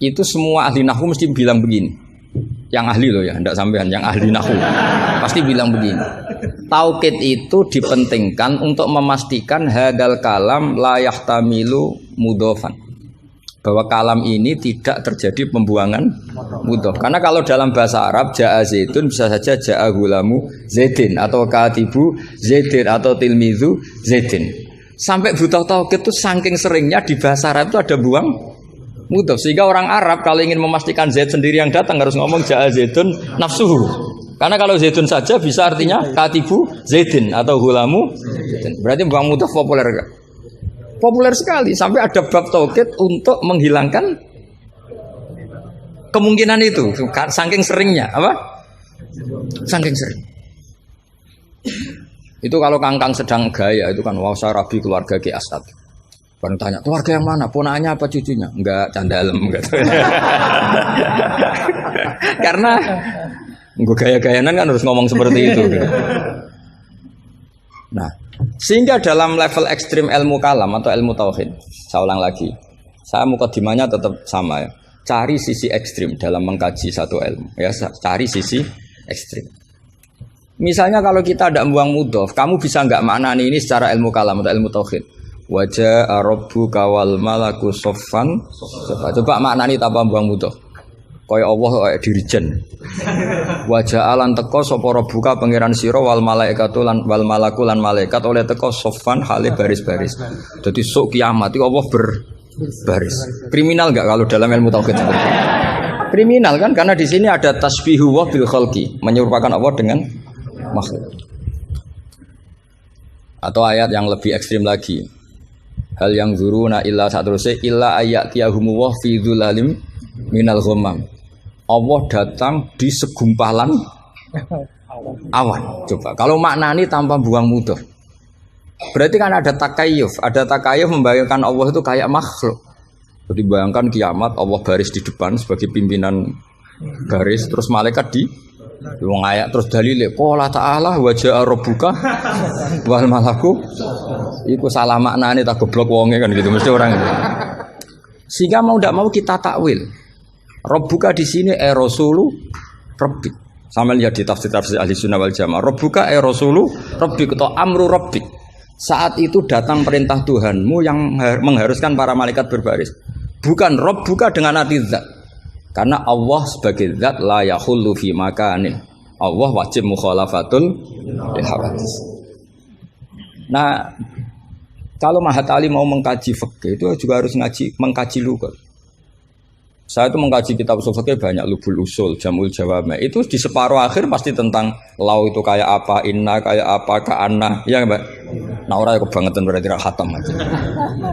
[SPEAKER 1] Itu semua ahli nahwu mesti bilang begini. yang ahli loh ya, ndak sampean yang ahli nahwu. Pasti bilang begini. Taukid itu dipentingkan untuk memastikan hadal kalam la yahtamilu mudhofan. Bahwa kalam ini tidak terjadi pembuangan mudhof. Karena kalau dalam bahasa Arab ja'a zaitun bisa saja ja'a gulamu zaidin atau katibu zaidin atau tilmizu zaidin. Sampai butuh taukid itu saking seringnya di bahasa Arab itu ada buang mudhof. Sehingga orang Arab kalau ingin memastikan zaid sendiri yang datang harus ngomong ja'a zaitun nafsuhu. Karena kalau zaitun saja bisa artinya katibu zaidin atau gulamu zaidin. Berarti buang mudhof populer enggak? Populer sekali sampai ada bab taukid untuk menghilangkan kemungkinan itu saking seringnya apa? Saking sering. Itu kalau kangkang sedang gaya itu kan wah rabi keluarga Ki Asad. Baru tanya keluarga yang mana? Ponakannya apa cucunya? Enggak candalem gitu. Karena gue gaya-gayanan kan harus ngomong seperti itu. Gitu. Nah, sehingga dalam level ekstrim ilmu kalam atau ilmu tauhid, saya ulang lagi, saya mukadimahnya tetap sama ya. Cari sisi ekstrim dalam mengkaji satu ilmu, ya. Cari sisi ekstrim. Misalnya kalau kita tidak membuang mudhof, kamu bisa nggak maknani ini secara ilmu kalam atau ilmu tauhid. Wajah Rabbu kawal malaku soffan. Coba maknani tanpa membuang mudhof. Kaya Allah kaya dirijen. Wajah alan teko sapa buka pangeran sira wal malaikatu lan wal malaku lan malaikat oleh teko sofan hale baris-baris. Jadi sok kiamat itu Allah berbaris. Kriminal enggak kalau dalam ilmu tauhid seperti itu? Kriminal kan karena di sini ada tasbihu wa bil khalqi, menyerupakan Allah dengan makhluk. Atau ayat yang lebih ekstrim lagi. Hal yang zuruna illa satruse illa ayatiyahumu wa fi dzulalim minal ghamam. Allah datang di segumpalan awan. Coba kalau maknani tanpa buang mudhof. Berarti kan ada takayuf. Ada takayuf membayangkan Allah itu kayak makhluk. Jadi bayangkan kiamat Allah baris di depan sebagai pimpinan garis, terus malaikat di wong ayat terus dalile qala ta'ala wa ja'a rabbuka wal malaku. Iku salah maknane tak goblok wonge kan gitu mesti orang itu. Sehingga mau tidak mau kita takwil. Rabbuka di sini rasulu rabbik. Sama lihat di tafsir ahli sunnah wal jamaah. Rabbuka rasulu rabbik atau amru rabbik. Saat itu datang perintah Tuhanmu yang mengharuskan para malaikat berbaris. Bukan Rabbuka dengan arti zat. Karena Allah sebagai zat la yahullu fi makanin. Allah wajib mukhalafatul lihawadis. Nah, kalau Mahat Ali mau mengkaji fikih itu juga harus mengkaji lughat. Saya itu mengkaji kitab usul fikih banyak, Lubul Usul, Jamul Jawami. Itu di separuh akhir pasti tentang lau itu kayak apa, inna kayak apa, ka'anna, ya Mbak. Nah orang kebangetan berarti khatam aja.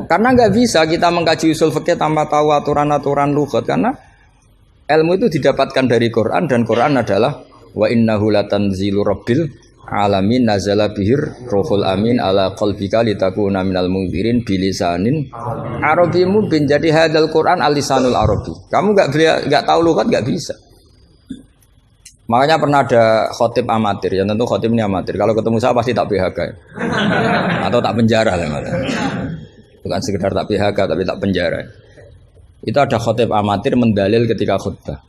[SPEAKER 1] Karena nggak bisa kita mengkaji usul fikih tanpa tahu aturan-aturan lughat karena ilmu itu didapatkan dari Quran dan Quran adalah wa innahu latanzilu rabbil alamin nazala bihir ruhul amin ala qalbika litakuna minal munzirin bilisanin arabi mubin. Jadi hadal Quran alisanul arabi. Kamu enggak tahu lughat enggak bisa. Makanya pernah ada khotib amatir, ya tentu khotib ini amatir. Kalau ketemu saya pasti tak PHK atau tak penjara lah. Bukan sekedar tak PHK tapi tak penjara. Itu ada khotib amatir mendalil ketika khutbah.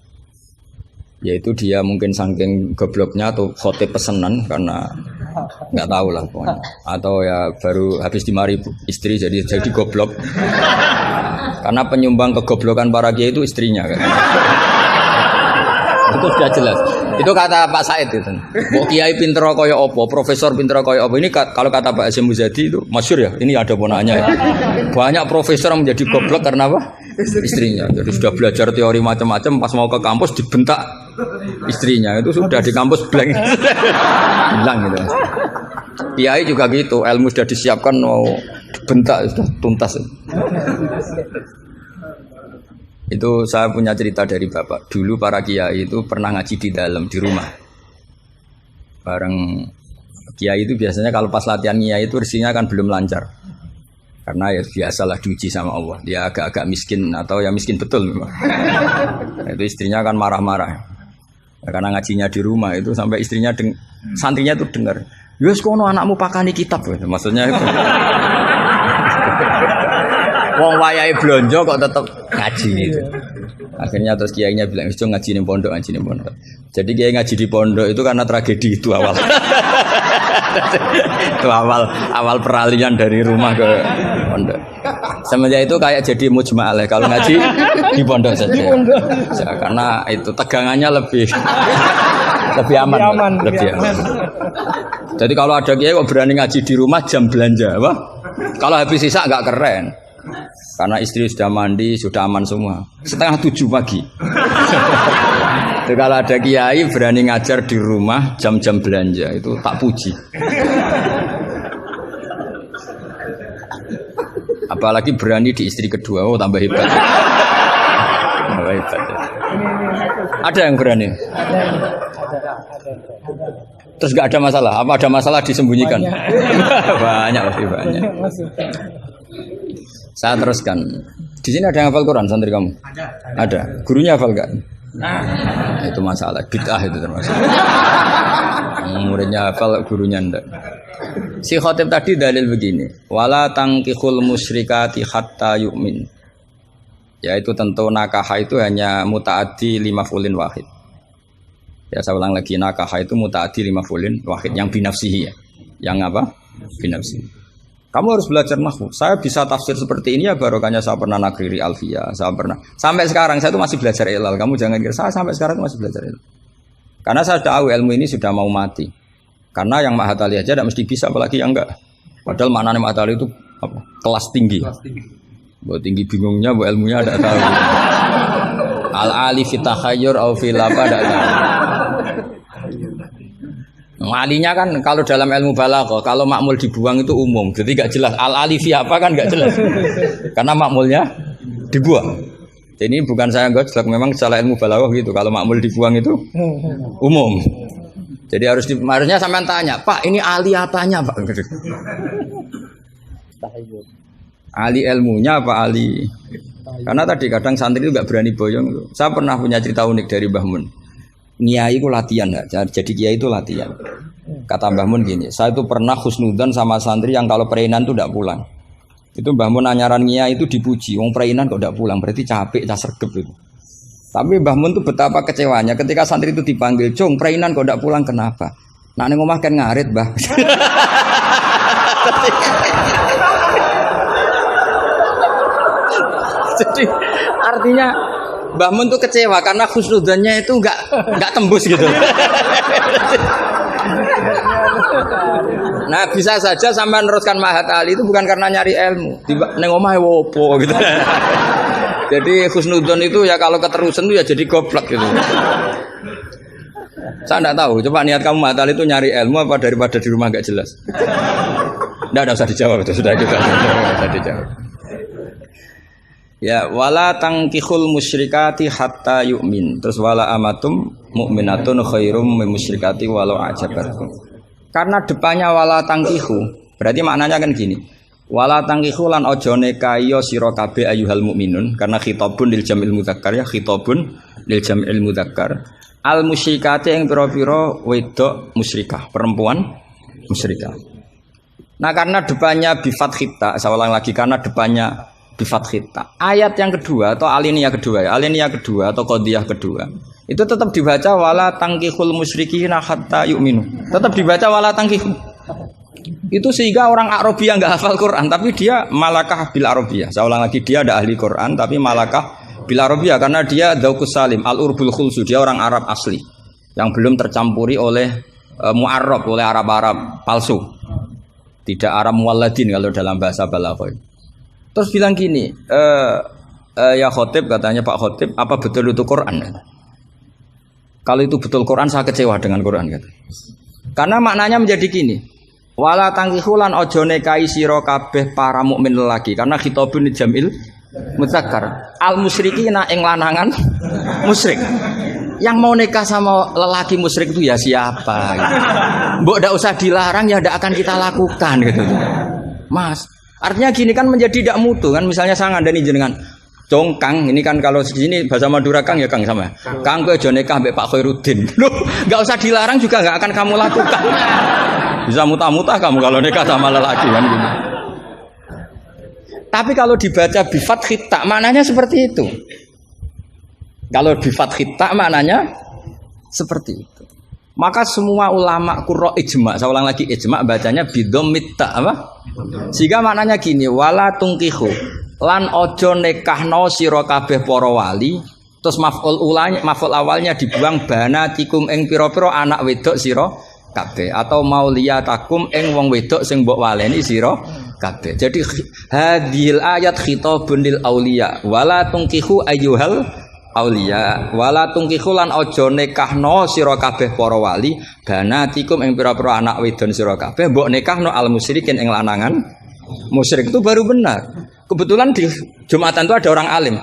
[SPEAKER 1] Yaitu dia mungkin saking gobloknya atau khotib pesenan karena nggak tahu lah pokoknya. Atau ya baru habis dimari istri jadi goblok. Karena penyumbang kegoblokan para kiai itu istrinya kan. Itu sudah jelas. Itu kata Pak Said itu. Mbok kiai pinter kaya apa, profesor pinter kaya apa. Ini kalau kata Pak Hasyim Muzadi itu masyhur ya. Ini ada ponaknya ya. Banyak profesor yang menjadi goblok karena apa? Istrinya. Jadi sudah belajar teori macam-macam pas mau ke kampus dibentak istrinya. Itu sudah di kampus blank. Hilang gitu. Kiai juga gitu, ilmu sudah disiapkan mau dibentak sudah tuntas. Itu saya punya cerita dari bapak. Dulu para kiai itu pernah ngaji di dalam di rumah. Bareng kiai itu biasanya kalau pas latihan kiai itu rezekinya kan belum lancar. Karena ya biasalah diuji sama Allah. Dia agak-agak miskin atau ya miskin betul memang. Itu istrinya kan marah-marah. Ya, karena ngajinya di rumah itu sampai istrinya santrinya itu dengar. Yus kono anakmu pakani kitab. Maksudnya itu. Wong wayahe blonjo kok tetep ngaji gitu. Akhirnya terus kiainya bilang, "Wis ngaji ning pondok, ngaji ning pondok." Jadi kiai ngaji di pondok itu karena tragedi itu awal. Itu awal peralihan dari rumah ke pondok. Semenjak itu kayak jadi mujma'ah kalau ngaji di pondok saja. Ya, karena itu tegangannya lebih aman. Jadi kalau ada kiai kok berani ngaji di rumah jam belanja, wah. Kalau habis sisa nggak keren. Karena istri sudah mandi, sudah aman semua. 6:30 pagi. Jadi kalau ada kiai berani ngajar di rumah jam-jam belanja itu tak puji. Apalagi berani di istri kedua, oh tambah hebat. Tambah hebat. Ya. Ada yang berani? Terus nggak ada masalah? Apa ada masalah disembunyikan? Banyak pasti banyak. Saya teruskan. Di sini ada yang hafal Quran santri kamu? Ada. Gurunya hafal nggak? Nah, itu masalah. Bid'ah itu termasuk. Muridnya hafal, gurunya enggak. Si khotib tadi dalil begini. Wala tangkihul musyrikati hatta yu'min. Yaitu tentu nakahah itu hanya muta'addi 5 fulin wahid. Ya saya ulang lagi, nakahah itu muta'addi 5 fulin wahid. Yang binafsihi ya. Yang apa? Binafsihi. Kamu harus belajar nahwu. Saya bisa tafsir seperti ini ya barokahnya saya pernah nakriri alfiyah, saya pernah. Sampai sekarang saya itu masih belajar ilal. Kamu jangan kira saya sampai sekarang itu masih belajar ilal. Karena saya tahu ilmu ini sudah mau mati. Karena yang Mahatali aja tidak mesti bisa, apalagi yang enggak. Padahal maknanya Mahatali itu apa? Kelas tinggi. Buat tinggi bingungnya, buat ilmunya tidak tahu. Al-ali fitahayyur au fil apa tidak tahu. Alinya kan kalau dalam ilmu balaghah kalau makmul dibuang itu umum, jadi nggak jelas al-alifi apa kan nggak jelas, karena makmulnya dibuang. Jadi ini bukan saya nggak jelas, memang secara ilmu balaghah gitu. Kalau makmul dibuang itu umum. Jadi harusnya sampean tanya, Pak ini ali apanya Pak? Ali ilmunya apa ali? Karena tadi kadang santri itu nggak berani boyong. Saya pernah punya cerita unik dari Mbah Mun. Kiai itu latihan, jadi kiai itu latihan. Kata Mbah Mun gini, saya itu pernah husnudzon sama santri yang kalau pereinan itu tidak pulang. Itu Mbah Mun anyaran kiai itu dipuji, wong pereinan kok tidak pulang, berarti capek, sergep itu. Tapi Mbah Mun itu betapa kecewanya ketika santri itu dipanggil, "Cung, pereinan kok tidak pulang kenapa?" Nak ning omah kan ngarit, Mbah. Jadi artinya Mbah Mun tuh kecewa karena husnudzannya itu enggak tembus gitu. Nah, bisa saja sampai meneruskan Mahatali itu bukan karena nyari ilmu. Ning omahe wopo gitu. Jadi husnudzon itu ya kalau keterusan itu ya jadi goblok gitu. Saya enggak tahu, coba niat kamu Mahatali itu nyari ilmu apa daripada di rumah enggak jelas. Enggak usah dijawab itu sudah juga. Enggak usah dijawab. Ya wala tangkihul musyrikati hatta yu'min. Terus wala amatum mu'minatun khairum min musyrikati walau ajabatkum. Karena depannya wala tangkihu, berarti maknanya kan gini. Wala tangkihu lan ojo nekayo sira kabeh ayyuhal mukminun, karena khitabun lil jamil mudzakkar ya, khitabun lil jamil mudzakkar. Al musyrikati ing pira-pira wedok musyrikah, perempuan musyrikah. Nah, karena depannya bi fathita, saya ulang lagi, karena depannya bifathita. Ayat yang kedua atau aliniyah kedua ya, aliniyah kedua atau qadhiyah kedua itu tetap dibaca wala tangkihul musyrikina hatta yu'minu. Tetap dibaca wala tangkihu. Itu sehingga orang Arabia enggak hafal Quran tapi dia malakah bil Arabia. Saya ulang lagi, dia ada ahli Quran tapi malakah bil Arabia karena dia dzauqus salim, al-urbul khulsu, dia orang Arab asli yang belum tercampuri oleh mu'arrab, oleh Arab-Arab palsu. Tidak Arab muwalladin kalau dalam bahasa balaghah. Terus bilang gini, ya khotib, katanya Pak Khotib, apa betul itu Quran? Kalau itu betul Quran, saya kecewa dengan Quran. Kata. Karena maknanya menjadi gini, wala tangkihulan ojo nekai siro kabeh para mukmin lelaki, karena khitabun jamil mudzakkar. Al musyrikina ing lanangan musyrik. Yang mau nikah sama lelaki musyrik itu ya siapa? Gitu. Mbok ndak usah dilarang ya ndak akan kita lakukan gitu. Mas, artinya gini kan menjadi tidak mutu kan, misalnya saya ngandani jenengan Kang, ini kan kalau di sini bahasa Madura Kang ya Kang sama. Kang kowe aja nikah mbek Pak Khairuddin. Loh, enggak usah dilarang juga enggak akan kamu lakukan. Bisa muta-muta kamu kalau nikah sama lelaki kan gitu. Tapi kalau dibaca bi fathita maknanya seperti itu. Kalau bi fathit ta maknanya seperti itu. Maka semua ulama qurra ijma, saya ulang lagi ijma bacanya bidommit ta apa? Sehingga maknanya gini, wala tungkihu lan ojo nekahno sira kabeh para wali, terus maf'ul awalnya dibuang banatikum ing pira-pira anak wedok sira kabeh atau mauliyatakum ing wong wedok sing mbok waleni sira kabeh. Jadi hadhil ayat khitabun lil auliya wala tungkihu ayyuhal auliya wala tungkihu lan aja nekahno sira kabeh para wali banatikum ing pira-pira anak wedon sira kabeh mbok nekahno al musyrikin ing lanangan musyrik. Itu baru benar. Kebetulan di Jumatan itu ada orang alim.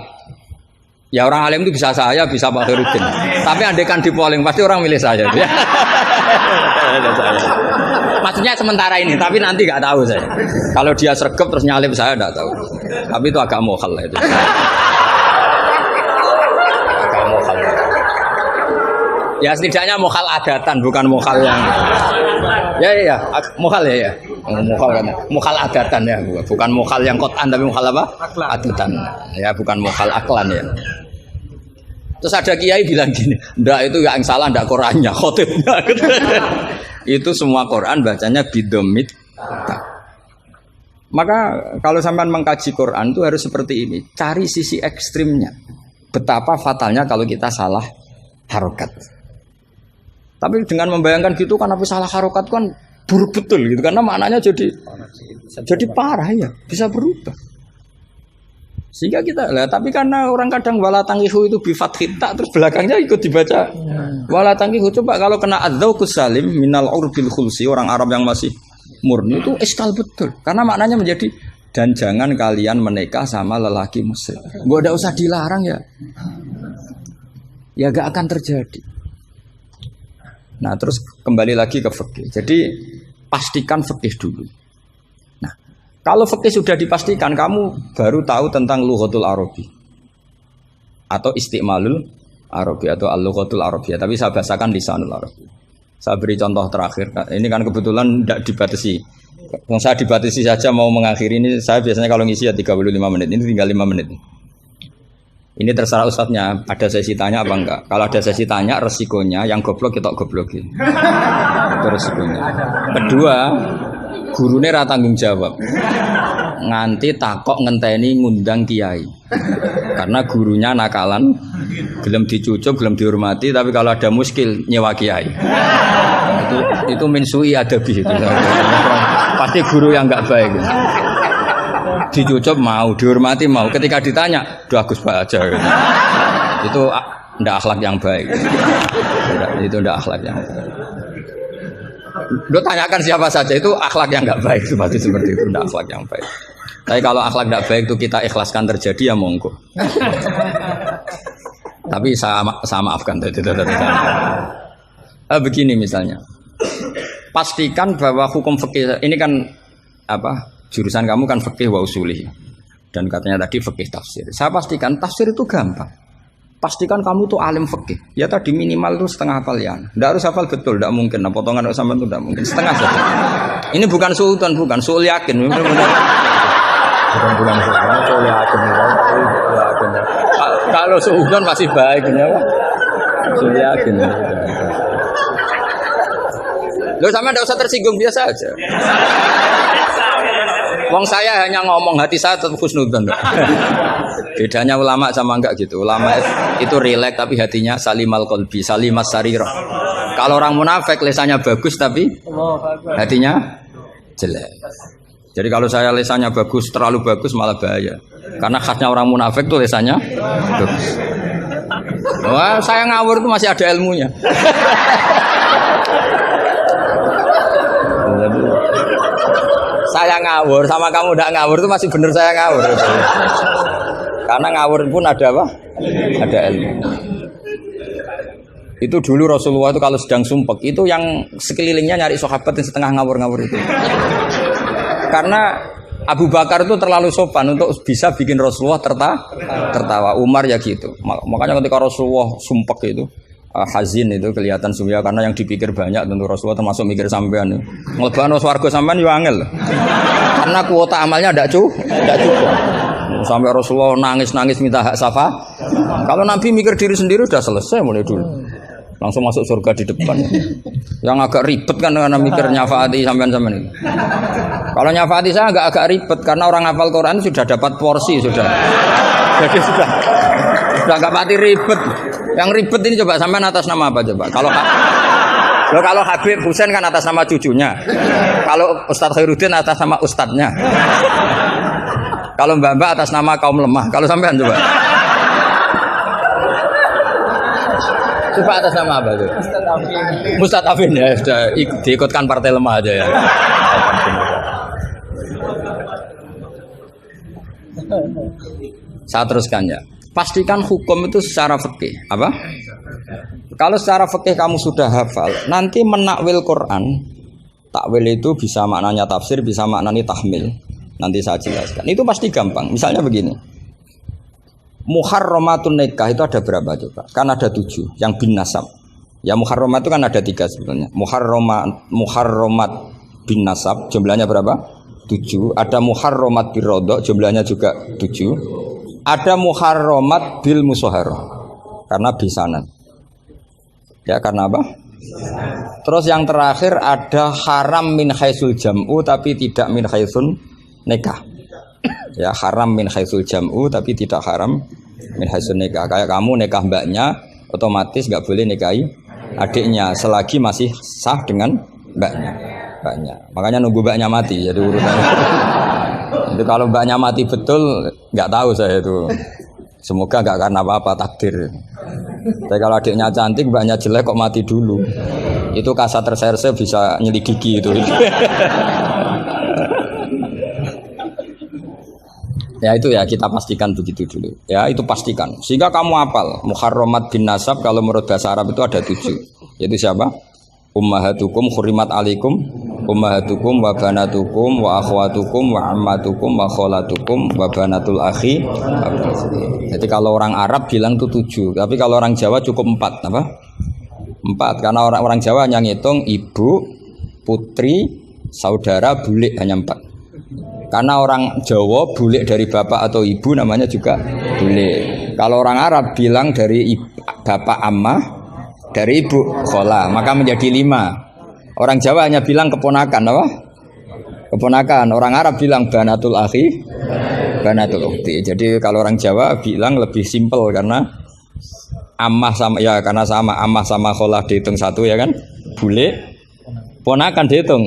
[SPEAKER 1] Ya orang alim itu bisa saya, bisa Pak Khairuddin. Tapi andaikan di polling pasti orang milih saya. Maksudnya sementara ini, tapi nanti nggak tahu saya. Kalau dia sregep terus nyalip saya nggak tahu. Tapi itu agak mohal lah itu. Agak mohal. Ya setidaknya mohal adatan, bukan mohal yang. Ya, mohal ya. Mukhal adatan ya, bukan mukhal yang kotan tapi mukhal apa? Adatan. Ya, bukan mukhal aklan ya. Terus ada kiai bilang gini, ndak itu yang salah ndak Qur'annya, khotibnya. Itu semua Quran bacanya bidomit. Maka kalau sampean mengkaji Quran itu harus seperti ini, cari sisi ekstrimnya. Betapa fatalnya kalau kita salah harokat. Tapi dengan membayangkan gitu kan, apa salah harokat kan buruk betul gitu, karena maknanya jadi parah ya, bisa berubah. Sehingga kita lah, tapi karena orang kadang wala tangihu itu bi fathit ta terus belakangnya ikut dibaca wala tangihu. Coba kalau kena adzauqus salim minal urbil khulsi, orang Arab yang masih murni itu eskal betul. Karena maknanya menjadi dan jangan kalian menikah sama lelaki musyrik. Gak ada usah dilarang ya. Ya gak akan terjadi. Nah terus kembali lagi ke fikih. Jadi pastikan fikih dulu. Nah kalau fikih sudah dipastikan, kamu baru tahu tentang lughatul arabi atau istimalul arabi atau al-lughatul arabiyah. Tapi saya bahasakan lisanul arabi. Saya beri contoh terakhir. Ini kan kebetulan tidak dibatasi. Yang saya dibatasi saja mau mengakhiri ini. Saya biasanya kalau ngisi ya 35 menit. Ini tinggal 5 menit. Ini terserah ustadznya, ada sesi tanya apa enggak. Kalau ada sesi tanya, resikonya yang goblok kita goblokin. Itu resikonya. Kedua, gurunya ra tanggung jawab. Nganti takok ngenteni ngundang kiai. Karena gurunya nakalan, gelem dicucuk, gelem dihormati, tapi kalau ada muskil nyewa kiai. Itu minsui adabi itu. Pasti guru yang enggak baik. Dicucup mau, dihormati mau, ketika ditanya udah Gus Pak aja gitu. Itu ndak akhlak yang baik. Itu ndak akhlak yang baik. Lo tanyakan siapa saja, itu akhlak yang nggak baik, pasti seperti itu, ndak akhlak yang baik. Tapi kalau akhlak ndak baik itu kita ikhlaskan terjadi ya monggo. Tapi saya maafkan. Begini misalnya, pastikan bahwa hukum fikih ini kan apa? Jurusan kamu kan fikih wa usulih. Dan katanya tadi fikih tafsir. Saya pastikan tafsir itu gampang. Pastikan kamu tuh alim fikih. Ya tadi minimal tuh setengah hafal ya. Enggak harus hafal betul, enggak mungkin. Nah, potongan sama itu enggak mungkin. Setengah saja. Ini bukan sultan, bukan sul yakin. Bukan sul yakin. Kalau sultan masih baik ya. Sul yakin. Loh sama enggak usah tersinggung, biasa aja. Wong saya hanya ngomong, hati saya tetap husnudzon. Bedanya ulama sama enggak gitu. Ulama itu rileks tapi hatinya salimal qalbi, salimas sarirah. Kalau orang munafik lisannya bagus tapi hatinya jelek. Jadi kalau saya lisannya bagus, terlalu bagus malah bahaya. Karena khasnya orang munafik tuh lisannya bagus. Wah, saya ngawur tuh masih ada ilmunya. Saya ngawur sama kamu tidak ngawur itu masih benar saya ngawur. Karena ngawur pun ada apa? Ada ilmu. Itu dulu Rasulullah itu kalau sedang sumpek itu yang sekelilingnya nyari sahabat yang setengah ngawur-ngawur itu. Karena Abu Bakar itu terlalu sopan untuk bisa bikin Rasulullah tertawa. Umar ya gitu. Makanya ketika Rasulullah sumpek itu hazin itu kelihatan sumya karena yang dipikir banyak tentu Rasulullah termasuk mikir sampean. Ngelebano swarga sampean yo angel. Karena kuota amalnya ndak cukup. Sampai Rasulullah nangis-nangis minta hak Kalau Nabi mikir diri sendiri udah selesai mulai dulu. Langsung masuk surga di depan. Yang agak ribet kan karena mikir nyafaati sampean-sampean ini. Kalau nyafaati saya agak ribet karena orang hafal Quran sudah dapat porsi sudah. Jadi sudah nggak pati ribet. Yang ribet ini coba sampean atas nama apa coba? Kalau Habib Husain kan atas nama cucunya. Kalau Ustadz Khairuddin atas nama ustadznya. Kalau Mbak atas nama kaum lemah. Kalau sampean coba. Coba atas nama apa tuh? Ustadz Afin ya, sudah diikutkan partai lemah aja ya. Saya teruskan ya. Pastikan hukum itu secara fikih. Apa? Kalau secara fikih kamu sudah hafal, nanti menakwil Quran, takwil itu bisa maknanya tafsir, bisa maknanya tahmil. Nanti saya jelaskan. Itu pasti gampang. Misalnya begini. Muharramatun nikah itu ada berapa coba? Kan ada 7 yang bin nasab. Ya muharramat itu kan ada 3 sebetulnya. Muharramat bin nasab jumlahnya berapa? 7. Ada muharramat birodok jumlahnya juga 7. Ada muharramat bil musoharoh karena bisanan. Ya karena apa? Terus yang terakhir ada haram min khaisul jam'u tapi tidak min khaisun nikah. Ya haram min khaisul jam'u tapi tidak haram min khaisun nikah. Kayak kamu nikah mbaknya otomatis nggak boleh nikahi adiknya selagi masih sah dengan mbaknya. Makanya nunggu mbaknya mati jadi urutannya. Itu kalau mbaknya mati betul nggak tahu saya itu. Semoga nggak karena apa-apa takdir. Tapi kalau adiknya cantik mbaknya jelek kok mati dulu. Itu kasat reserse bisa nyelidiki itu. Ya itu ya kita pastikan begitu dulu. Ya itu pastikan. Sehingga kamu hafal muharramat bin nasab kalau menurut bahasa Arab itu ada 7. Yaitu siapa? Ummahatukum khurimat alaikum ummahatukum wa banatukum wa akhwatukum wa ammatukum wa kholatukum wa banatul akhi. Jadi kalau orang Arab bilang itu 7. Tapi kalau orang Jawa cukup 4. Apa? 4 karena orang Jawa hanya ngitung ibu, putri, saudara, bule hanya 4. Karena orang Jawa bule dari bapak atau ibu namanya juga bule. Kalau orang Arab bilang dari bapak ammah, dari ibu khola, maka menjadi 5. Orang Jawa hanya bilang keponakan, apa? Keponakan. Orang Arab bilang banatul akhi, banatul ukhti. Jadi kalau orang Jawa bilang lebih simpel karena ammah sama ya karena sama ammah sama khola dihitung 1 ya kan? Bule, ponakan dihitung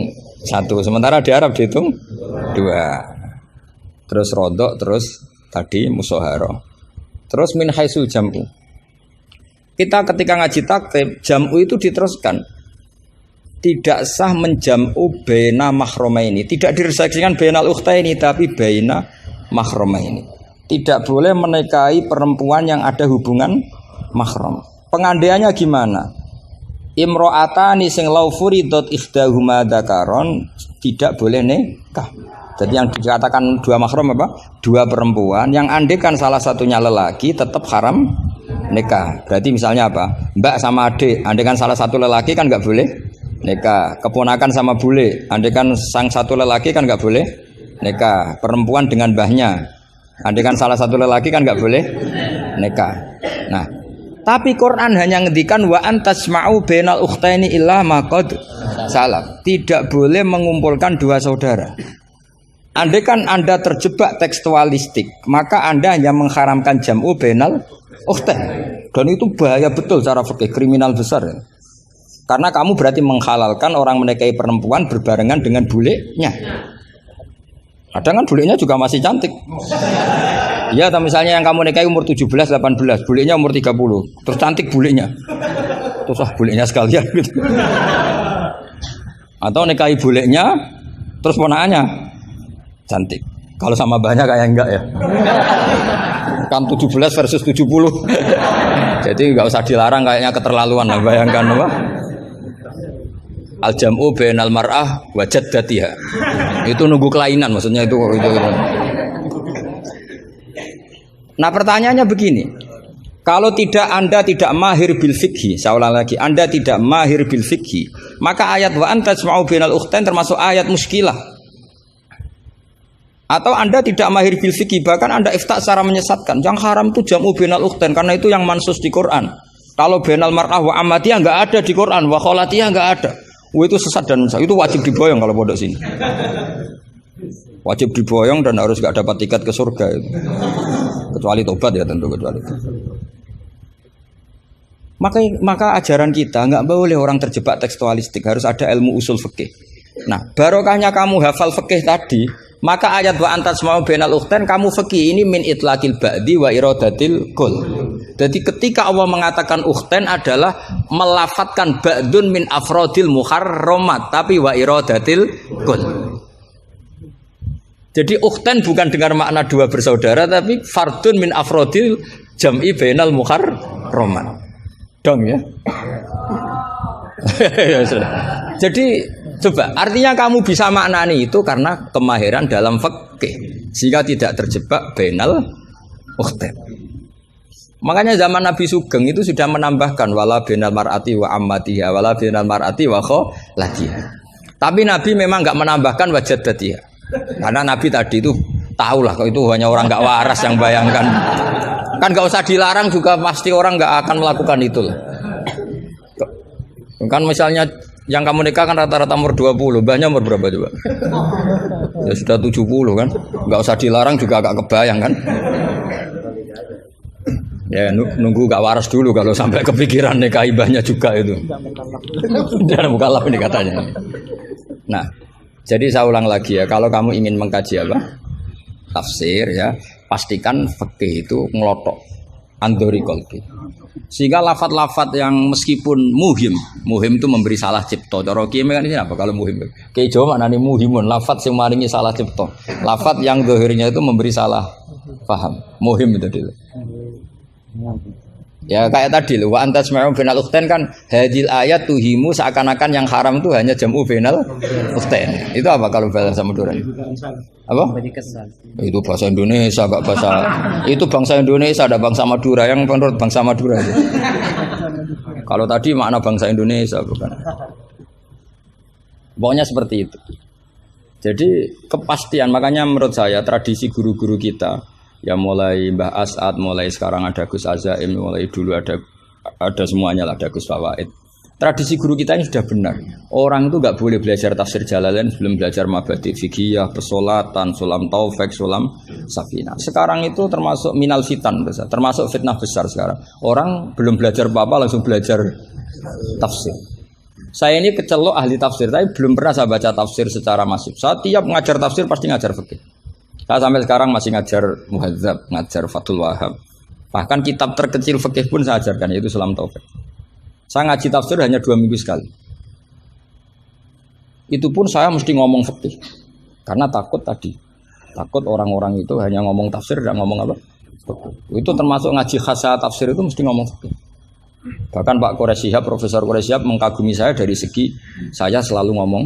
[SPEAKER 1] 1. Sementara di Arab dihitung 2. Terus rodok, terus tadi musoharo. Terus min haisul jam'u. Kita ketika ngaji taktib, jam'u itu diteruskan. Tidak sah menjam'u baina mahromaini. Tidak diresaksikan bainal ukhtaini, tapi baina mahromaini. Tidak boleh menikahi perempuan yang ada hubungan mahram. Pengandaiannya gimana? Imro'atani sing lau furidot ikhdahuma dzakaron tidak boleh nikah. Jadi yang dikatakan 2 mahram apa? 2 perempuan yang andekan salah satunya lelaki tetap haram nikah. Berarti misalnya apa? Mbak sama adik, andekan salah satu lelaki kan nggak boleh nikah. Keponakan sama bule, andekan sang satu lelaki kan nggak boleh nikah. Perempuan dengan mbahnya, andekan salah satu lelaki kan nggak boleh nikah. Nah, tapi Quran hanya ngendikan wa antasma'u bainal ukhtaini illa ma qad salaf. Tidak boleh mengumpulkan 2 saudara. Andai kan Anda terjebak tekstualistik, maka Anda hanya mengharamkan jam'u bainal ukhtain. Dan itu bahaya betul secara fikih, kriminal besar. Karena kamu berarti menghalalkan orang menikahi perempuan berbarengan dengan bulenya. Kadang kan bulenya juga masih cantik. Ya, atau misalnya yang kamu nikahi umur 17, 18, bulenya umur 30. Terus cantik bulenya. Terus bulenya sekalian gitu. Atau nikahi bulenya terus ponakannya cantik. Kalau sama banyak kayak enggak ya. Kan 17 versus 70. Jadi enggak usah dilarang kayaknya keterlaluan lah, bayangkan apa? Al-jam'u bainal mar'ah wa jaddatiha. Itu nunggu kelainan maksudnya itu. Nah, pertanyaannya begini. Kalau Anda tidak mahir bil fikhi, saya ulang lagi, Anda tidak mahir bil fikhi, maka ayat wa antasma'u bainal ukhtain termasuk ayat muskilah. Atau Anda tidak mahir bil fikih, bahkan Anda ifta secara menyesatkan. Yang haram itu jam'u bainal ukhtain karena itu yang mansus di Quran. Kalau bainal mar'ah wa ammatiyah enggak ada di Quran, wa kholatiyah enggak ada. Itu sesat dan itu wajib diboyong kalau pondok sini. Wajib diboyong dan harus enggak dapat tiket ke surga itu. Kecuali tobat ya tentu kecuali. Maka ajaran kita nggak boleh orang terjebak tekstualistik, harus ada ilmu usul fikih. Nah, barokahnya kamu hafal fikih tadi, maka ayat wa antas mau bainal ukhtain kamu fikih ini min itlaqil ba'di wa iradatil kul. Jadi ketika Allah mengatakan ukhtain adalah melafatkan ba'dun min afrodil muharramat tapi wa iradatil kul. Jadi ukhtain bukan dengan makna dua bersaudara tapi fardun min afrodil jam'i bainal muharramat. Dong ya. Jadi coba artinya kamu bisa maknani itu karena kemahiran dalam fikih sehingga tidak terjebak bainal ukhtain. Makanya zaman Nabi Sugeng itu sudah menambahkan wala bainal mar'ati wa ammatiha wala bainal mar'ati wa kholatiha. Tapi Nabi memang enggak menambahkan wajadatiha. Karena Nabi tadi itu tahulah kalau itu hanya orang enggak waras yang bayangkan. Kan enggak usah dilarang juga pasti orang enggak akan melakukan itu lah. Kan misalnya yang kamu nikah kan rata-rata umur 20, mbahnya umur berapa coba? Ya sudah 70 kan. Enggak usah dilarang juga agak kebayang kan. Ya nunggu gak waras dulu kalau sampai kepikiran nikah ibahnya juga itu. Jangan mukallaf ini katanya. Nah, jadi saya ulang lagi ya, kalau kamu ingin mengkaji apa? Tafsir ya, pastikan fikih itu ngelotok andori kolbi. Sehingga lafat-lafat yang meskipun muhim itu memberi salah cipta. Cara kiye kan ini apa kalau muhim? Kiye Jawa maknane muhimun, lafat yang maringi salah cipta. Lafat yang zahirnya itu memberi salah paham. Muhim itu dulu. Ya kayak tadi loh, wa antas ma'um bainal ukhtain kan hadil ayat tuhimu seakan-akan yang haram itu hanya jam'u bainal ukhtain. Itu apa kalau bahasa Madura? Apa? Itu bahasa Indonesia, enggak bahasa. Itu bangsa Indonesia, ada bangsa Madura yang menurut bangsa Madura itu. Kalau tadi makna bangsa Indonesia bukan. Pokoknya seperti itu. Jadi kepastian, makanya menurut saya tradisi guru-guru kita ya mulai Mbah As'ad, mulai sekarang ada Gus Azaim, mulai dulu ada semuanya lah, ada Gus Fawaid. Tradisi guru kita ini sudah benar. Orang itu nggak boleh belajar tafsir Jalalain sebelum belajar mabadi fikih, pesolatan, sulam taufik, sulam safinah. Sekarang itu termasuk minal fitan besar, termasuk fitnah besar sekarang. Orang belum belajar apa-apa langsung belajar tafsir. Saya ini kecelok ahli tafsir, tapi belum pernah saya baca tafsir secara masif. Saya tiap ngajar tafsir pasti ngajar fikih. Saya sampai sekarang masih ngajar Muhadzab, ngajar Fathul Wahab. Bahkan kitab terkecil fikih pun saya ajarkan, yaitu Sulam Taufik. Saya ngaji tafsir hanya 2 minggu sekali. Itu pun saya mesti ngomong fikih. Karena takut tadi. Takut orang-orang itu hanya ngomong tafsir, tidak ngomong apa? Fikih. Itu termasuk ngaji khasah tafsir itu mesti ngomong fikih. Bahkan Pak Quraisyihab, Profesor Quraisyihab mengkagumi saya dari segi saya selalu ngomong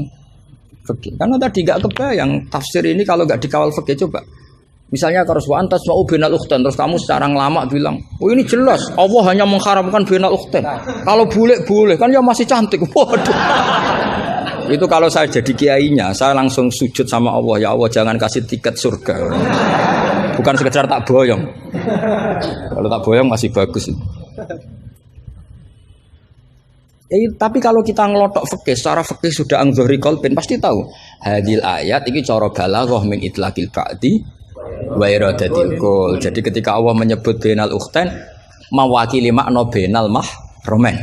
[SPEAKER 1] fikih. Karena tadi gak kebayang tafsir ini kalau gak dikawal fikih. Coba misalnya harus wa antas ma'u bainal ukhtain, terus kamu secara lama bilang oh ini jelas Allah hanya mengharamkan bainal ukhtain, kalau boleh kan ya masih cantik. Waduh. Itu kalau saya jadi kiainya saya langsung sujud sama Allah, ya Allah jangan kasih tiket surga, bukan sekedar tak boyong. Kalau tak boyong masih bagus. Tapi kalau kita ngelotok fikih, secara fikih sudah angzori kolbin pasti tahu hadil ayat ini cara balaghah min itlaqil ba'di wa iradatil kul. Jadi ketika Allah menyebut bainal ukhtain mewakili makna bainal mahramin.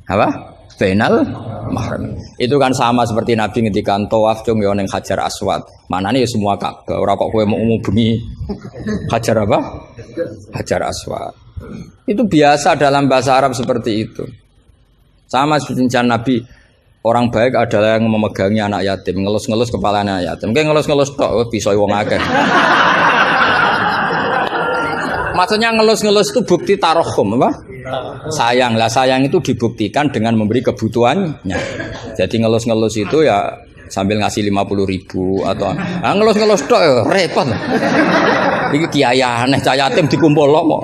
[SPEAKER 1] Apa? Bainal mahram. Itu kan sama seperti Nabi ngendikan tawaf cung yo ning Hajar Aswad. Manane ya semua Ka'bah. Ora kok kowe mau bengi Hajar apa? Hajar Aswad. Itu biasa dalam bahasa Arab seperti itu. Sama seperti Nabi, orang baik adalah yang memegangi anak yatim, ngelus-ngelus kepala anak yatim. Kayak ngelus-ngelus tok bisa wong akeh. Maksudnya ngelus-ngelus itu bukti tarohum apa? Sayang lah, sayang itu dibuktikan dengan memberi kebutuhannya. Jadi ngelus-ngelus itu ya sambil ngasih 50.000 atau ngelus-ngelus tok ya repot. Iki kiai aneh cah yatim dikumpul kok.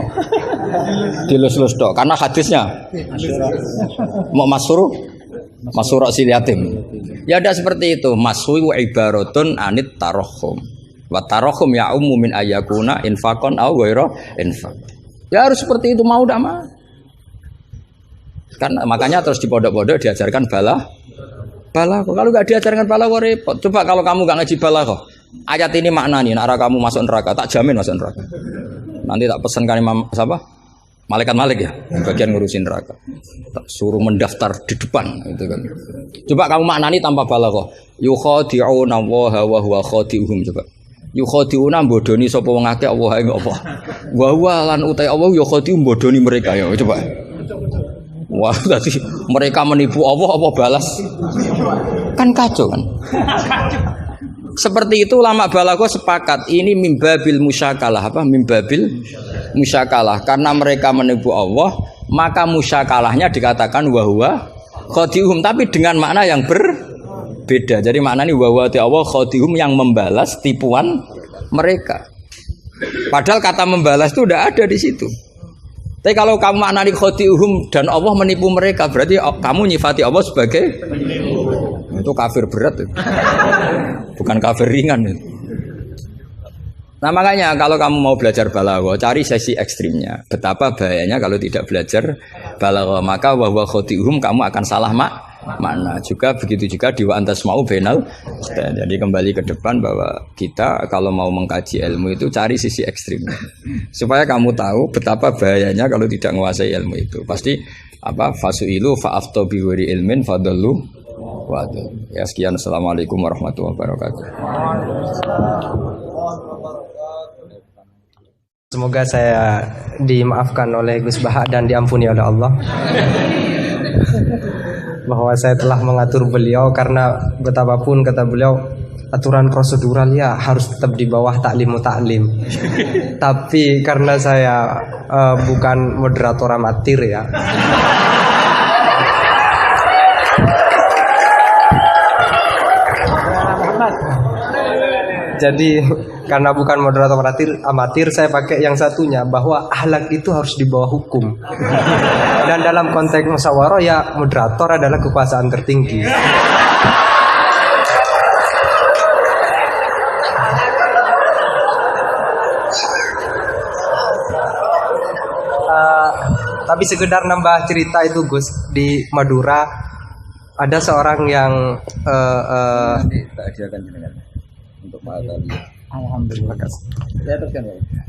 [SPEAKER 1] Dilus-lus tok karena hadisnya mau masyhur sil yatim. Ya ada seperti itu, maswi wa ibaratun anit tarohum. Wa tarahum ya ummu min ayakuna infaqon aw ghairu infaq. Ya harus seperti itu mau tidak mau. Kan makanya terus di pondok-pondok diajarkan balaghah. Kalau nggak diajarkan balaghah repot. Coba kalau kamu nggak ngaji balaghah, ayat ini makna nih, arah kamu masuk neraka, tak jamin masuk neraka. Nanti tak pesankan imam siapa? Malaikat ya, bagian ngurusin neraka. Tak suruh mendaftar di depan, gitu kan. Coba kamu maknani tanpa balaghah. Yukhadi'una Allaha wa huwa khadi'uhum coba. Yukhadi'una bodoni sapa wong akeh Allah ing apa. Wa huwa lan utai Allah yukhadi'u bodoni mereka ya coba. Wah, tadi mereka menipu Allah apa balas? Kan kacau kan? Seperti itu ulama balaghah sepakat ini mimbabil musyakalah apa? Mimbabil musyakalah karena mereka menipu Allah, maka musyakalahnya dikatakan wa huwa khadi'uhum tapi dengan makna yang berbeda. Jadi maknanya wa huwa Allah khadi'uhum yang membalas tipuan mereka. Padahal kata membalas itu udah ada di situ. Tapi kalau kamu maknani khadi'uhum dan Allah menipu mereka, berarti kamu nyifati Allah sebagai itu kafir berat. Bukan kafir ringan. Nah makanya kalau kamu mau belajar balaghah, cari sesi ekstrimnya. Betapa bahayanya kalau tidak belajar balaghah, maka wa huwa khadi'uhum kamu akan salah makna. Juga begitu juga di wa antasma'u bainal. Jadi kembali ke depan bahwa kita kalau mau mengkaji ilmu itu cari sisi ekstrimnya. Supaya kamu tahu betapa bahayanya kalau tidak menguasai ilmu itu. Pasti apa fasuilu fa'aftu bi ghairi ilmin fadallu wa adallu. Ya sekian, assalamualaikum warahmatullahi wabarakatuh.
[SPEAKER 3] Semoga saya dimaafkan oleh Gus Baha dan diampuni oleh Allah bahwa saya telah mengatur beliau karena betapapun kata beliau aturan prosedural ya harus tetap di bawah taklimu taklim. Tapi karena saya bukan moderator amatir ya. Jadi karena bukan moderator amatir, saya pakai yang satunya bahwa akhlak itu harus di bawah hukum. Dan dalam konteks musyawarah ya moderator adalah kekuasaan tertinggi. Tapi sekedar nambah cerita itu Gus, di Madura ada seorang yang
[SPEAKER 1] untuk Pak tadi.
[SPEAKER 3] Alhamdulillah.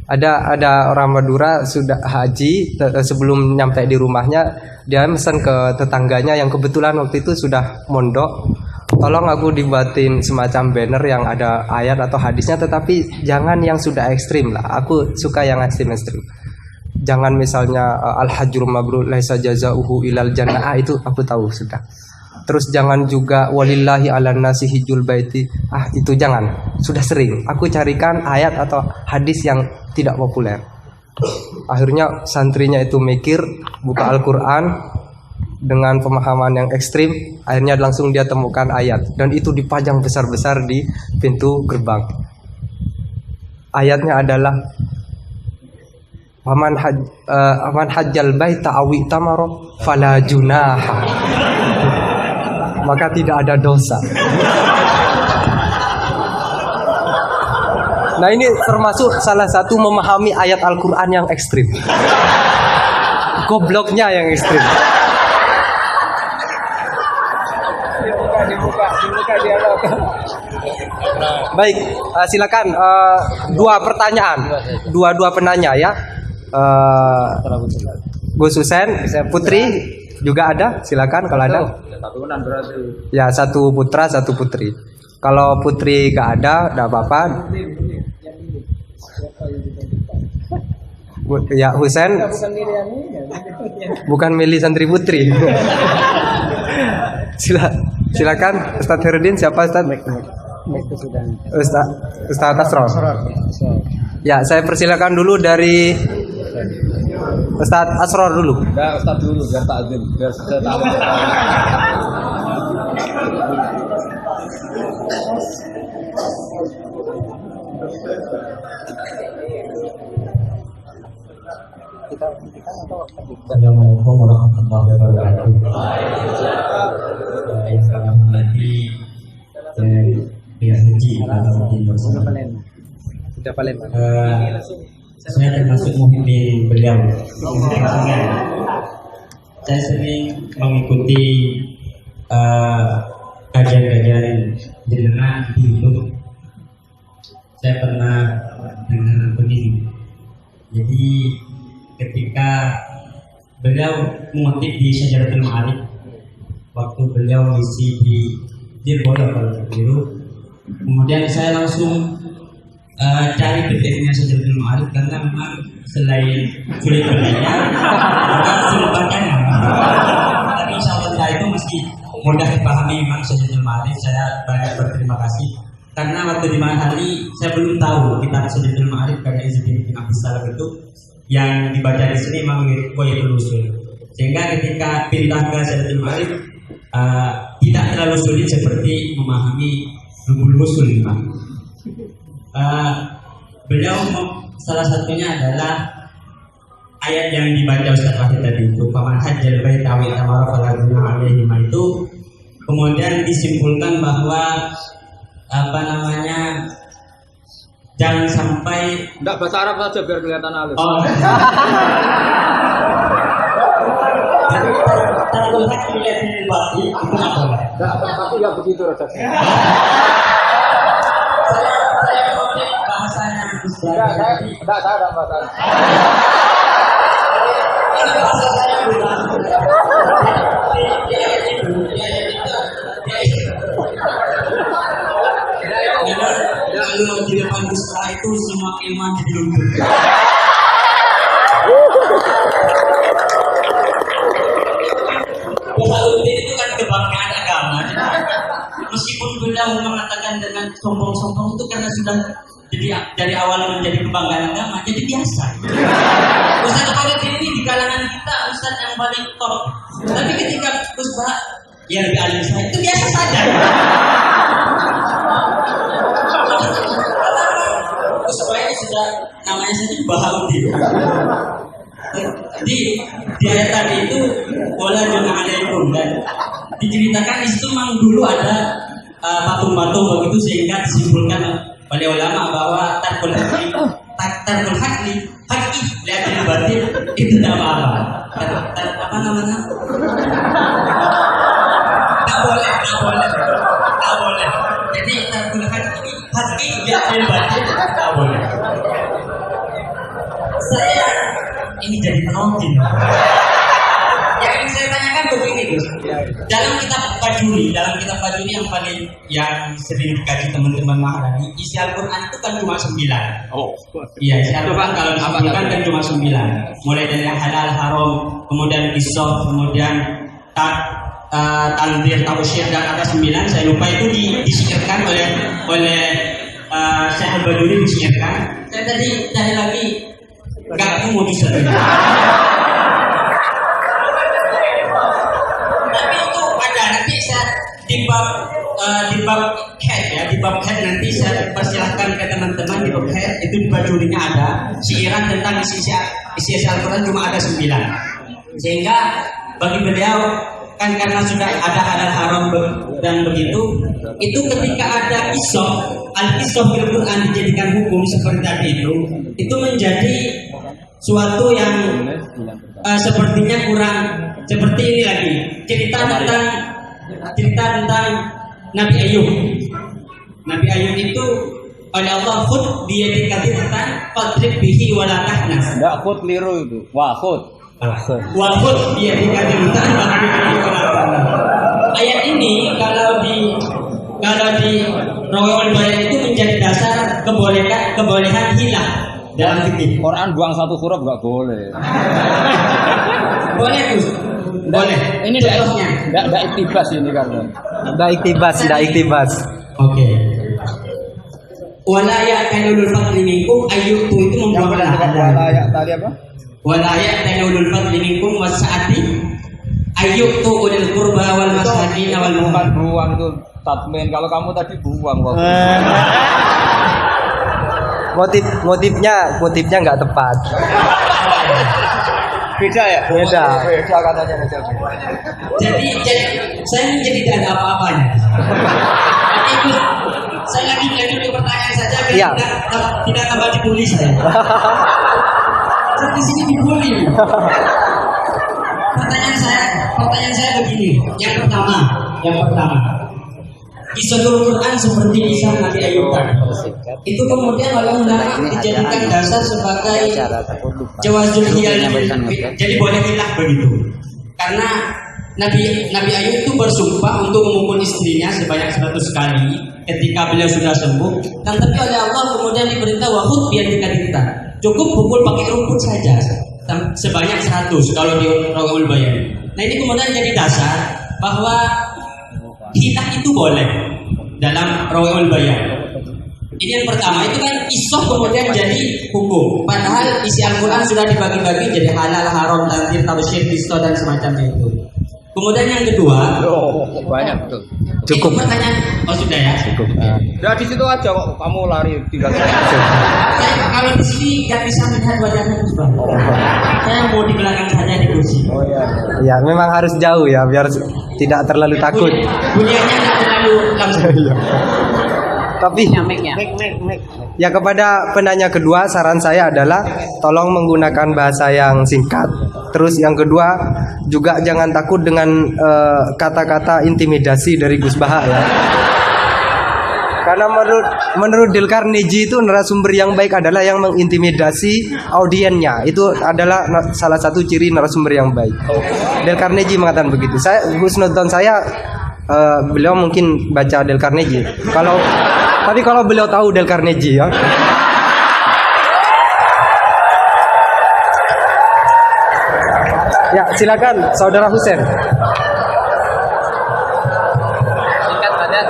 [SPEAKER 3] Ada orang Madura sudah haji sebelum nyampe di rumahnya dia pesan ke tetangganya yang kebetulan waktu itu sudah mondok, tolong aku dibuatin semacam banner yang ada ayat atau hadisnya, tetapi jangan yang sudah ekstrim lah. Aku suka yang ekstrim. Jangan misalnya al-hajjur mabrur laisa jazaohu ilal jannah, itu aku tahu sudah. Terus jangan juga walillahi ala nasi hijjul baiti. Itu jangan. Sudah sering. Aku carikan ayat atau hadis yang tidak populer. Akhirnya santrinya itu mikir, buka Al-Quran dengan pemahaman yang ekstrim. Akhirnya langsung dia temukan ayat. Dan itu dipajang besar-besar di pintu gerbang. Ayatnya adalah Waman hajjal baita awi tamaro fala junaha, maka tidak ada dosa. Nah ini termasuk salah satu memahami ayat Al-Quran yang ekstrim. Gobloknya yang ekstrim. Dibuka dialog. Baik, silakan dua pertanyaan, dua penanya ya. Gus Husain, Putri juga ada, silakan kalau ada. Ya, satu putra, satu putri. Kalau putri gak ada, gak apa-apa. Ya Husain, bukan milih santri putri. Silakan Ustadz Herudin, siapa Ustadz? Ustadz Asror. Ya, saya persilakan dulu dari Ustadz Asror dulu.
[SPEAKER 1] Ya, Ustadz dulu biar takzim, biar saya tahu.
[SPEAKER 4] Assalamualaikum warahmatullahi wabarakatuh. Salam lagi dari haji atau
[SPEAKER 3] Sudah Palembang.
[SPEAKER 5] Saya termasuk muhibin beliau. Saya sering mengikuti kajian-kajian jenengan di YouTube. Saya pernah dengar begini. Jadi ketika beliau mengutip di Syajaratul Ma'arif, waktu beliau mengisi di Cirebon kalau keliru, kemudian saya langsung cari PDF-nya Syajaratul Ma'arif karena memang selain sulit bacanya, juga sulit bacanya. Tapi insya Allah itu masih mudah dipahami memang Syajaratul Ma'arif. Saya banyak berterima kasih karena waktu di Mahali saya belum tahu kitab Syajaratul Ma'arif karya Izzuddin bin Abdus Salam itu yang dibaca di sini memang Qoyatul Usul. Sehingga ketika pindah ke Syajaratul Ma'arif tidak terlalu sulit seperti memahami Rubul Usul memang. Beliau salah satunya adalah ayat yang dibaca Ustaz Wahid tadi itu, paman hajjal baita wa tamara fala junaha alaihi, itu kemudian disimpulkan bahwa jangan sampai
[SPEAKER 1] Enggak bahasa Arab saja biar kelihatan halus.
[SPEAKER 5] Tarkul haqi lillahi batil itu apa?
[SPEAKER 1] Tapi enggak begitu rasanya.
[SPEAKER 5] Saya mengutip bahasanya
[SPEAKER 1] Enggak, saya enggak bahasa.
[SPEAKER 5] bahasa saya bukan. Kalau di depan Gusta itu semua ilmuwan jadi luntur. Wahaluddin itu kan kebanggaan agama. Meskipun beliau mengatakan dengan sombong-sombong itu karena sudah jadi dari awal menjadi kebanggaan agama, jadi biasa. Ustaz Wahaluddin ini di kalangan kita Ustaz yang paling top. Tapi ketika Gusta ya lebih alim saya itu biasa saja. Supaya sudah namanya saja Bahaluddin. Di ayat tadi itu wala junah alaikum, dan diceritakan di situ memang dulu ada patung-patung begitu sehingga disimpulkan oleh ulama bahwa tarkul hakli lihat di batin itu tidak apa-apa. Apa namanya? Tak boleh. Jadi tarkul hakli lihat di batin tak boleh. Saya ini jadi penonton. Yang ingin saya tanyakan begini, Gus. Dalam kitab Bajuri yang sering dikaji teman-teman Maharani, isi Al-Quran itu kan cuma 9.
[SPEAKER 1] Oh.
[SPEAKER 5] Iya, isi Al-Quran kalau disebutkan kan cuma 9. Mulai dari yang halal, haram, kemudian qisas, kemudian tanzir, tausyir, dan ada 9. Saya lupa itu disihirkan oleh Syekh Al-Bajuri disihirkan. Saya tadi cari lagi. Enggak, aku mau bisa. Tapi itu ada nanti saya di bab head ya, di bab head nanti saya persilahkan ke teman-teman di bab head itu di bajulinya ada siiran tentang isi Al-Quran cuma ada 9. Sehingga bagi beliau kan karena sudah ada halal haram dan begitu, itu ketika ada al-qisah fil Quran dijadikan hukum seperti tadi itu menjadi suatu yang sepertinya kurang. Seperti ini lagi cerita tentang Nabi Ayub. Nabi Ayub itu oleh Allah khud biyadika tentang fadrib bihi wala tahnas.
[SPEAKER 1] Enggak khud liru itu. Wa khud biyadika tentang fadrib bihi wala tahnas. Ayat ini kalau di Rawaiul Bayan itu menjadi dasar kebolehan hilah. Dalam fikih Quran buang satu huruf enggak boleh.
[SPEAKER 5] Boleh, Gus. Boleh.
[SPEAKER 1] Ini enggak iktibas ini karena.
[SPEAKER 3] Enggak iktibas.
[SPEAKER 5] Oke. Wala ya'talul fadli minkum ayyutu itu membuang
[SPEAKER 1] Wala tadi apa?
[SPEAKER 5] Wala ya'talul fadli minkum wasa'ati ayyutu ulil qurba wal masakin wal
[SPEAKER 1] Bukan buang itu tatmin. Kalau kamu tadi buang waktu.
[SPEAKER 3] Motifnya nggak tepat.
[SPEAKER 1] Beda ya?
[SPEAKER 3] Beda
[SPEAKER 1] katanya beda.
[SPEAKER 5] Jadi saya menjadi tidak ada apa-apanya. Itu Saya lagi dulu pertanyaan saja biar
[SPEAKER 3] Iya.
[SPEAKER 5] tidak tambah dibully saya. Saya di sini dibully. Pertanyaan saya begini. Yang pertama, kisah Quran seperti kisah Nabi Ayub tadi. Itu kemudian oleh ulama dijadikan dasar sebagai jawazul hiyal, jadi boleh hilah begitu. Karena Nabi Ayub itu bersumpah untuk memukul istrinya sebanyak 100 kali ketika beliau sudah sembuh. Dan tapi oleh Allah kemudian diperintah wahud biar kita cukup pukul pakai rumput saja sebanyak 100 kalau di Rawahul Bayan. Nah ini kemudian jadi dasar bahwa hilah itu boleh dalam Rawahul Bayan. Ini yang pertama, itu kan isoh kemudian jadi hukum. Padahal isi Al-Quran sudah dibagi-bagi jadi halal, haram, tanzir, tabsyir, disto dan semacamnya itu. Kemudian yang kedua,
[SPEAKER 1] Banyak betul.
[SPEAKER 3] Cukup.
[SPEAKER 5] itu pertanyaan, oh sudah ya.
[SPEAKER 3] Cukup.
[SPEAKER 1] Udah di situ aja kok kamu lari tinggal.
[SPEAKER 5] Saya kalau di sini nggak bisa melihat wajahnya Gus Bang. Saya mau di belakang saja di kursi.
[SPEAKER 3] Ya, memang harus jauh ya biar tidak terlalu takut.
[SPEAKER 5] Bunyinya nggak terlalu langsung.
[SPEAKER 3] Tapi ya kepada penanya kedua, saran saya adalah tolong menggunakan bahasa yang singkat. Terus yang kedua juga jangan takut dengan kata-kata intimidasi dari Gus Baha ya. Karena menurut Dale Carnegie itu narasumber yang baik adalah yang mengintimidasi audiennya. Itu adalah salah satu ciri narasumber yang baik. Dale Carnegie mengatakan begitu. Husnuzon saya beliau mungkin baca Dale Carnegie. Tapi kalau beliau tahu Dale Carnegie ya. Ya, silakan Saudara Husen.
[SPEAKER 2] Singkat padat.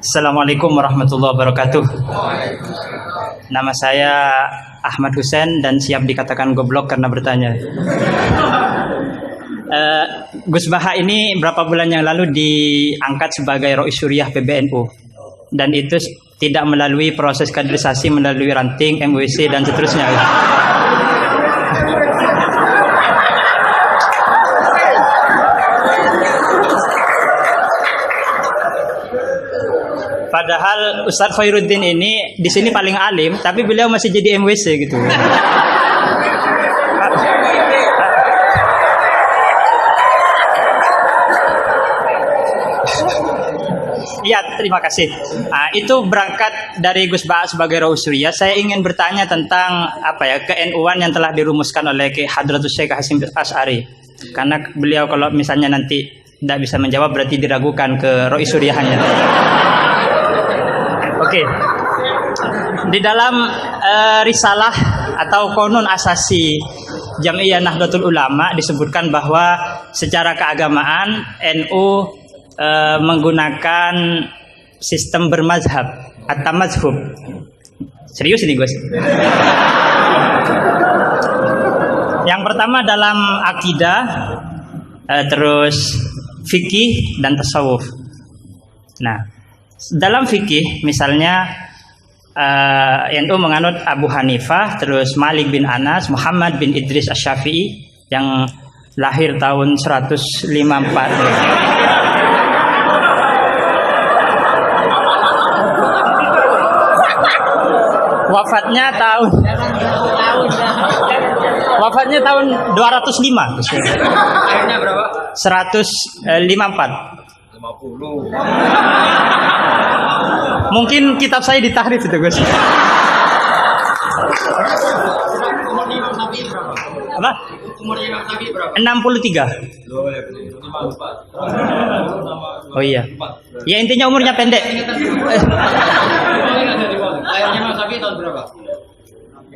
[SPEAKER 2] Assalamualaikum warahmatullahi wabarakatuh. Nama saya Ahmad Husen dan siap dikatakan goblok karena bertanya. Gus Baha ini berapa bulan yang lalu diangkat sebagai Rois Syuriah PBNU dan itu tidak melalui proses kaderisasi, melalui ranting MUIC dan seterusnya. Padahal Ustadz Khairuddin ini di sini paling alim, tapi beliau masih jadi MWC gitu. Ya, terima kasih. Itu berangkat dari Gus Baha sebagai Rois Syuriah. Saya ingin bertanya tentang ke-NU-an yang telah dirumuskan oleh Ki Hadratus Syekh Hasyim Asy'ari. Karena beliau kalau misalnya nanti tidak bisa menjawab berarti diragukan ke Rois Syuriahnya. Oke. Di dalam risalah atau konun asasi Jam'iyah Nahdlatul Ulama disebutkan bahwa secara keagamaan NU menggunakan sistem bermazhab atau mazhub. Serius ini Gus. Yang pertama dalam akidah, terus fikih dan tasawuf. Nah, dalam fikih misalnya NU menganut Abu Hanifah, terus Malik bin Anas, Muhammad bin Idris Asy-Syafi'i yang lahir tahun 154. Wafatnya tahun 205. Akhirnya berapa? 154. 50. Mungkin kitab saya ditahrif itu, Gus. Apa? Umurnya Imam Syafi'i berapa? 63. Oh iya. Ya intinya umurnya pendek. Lahirnya Imam Syafi'i tahun berapa?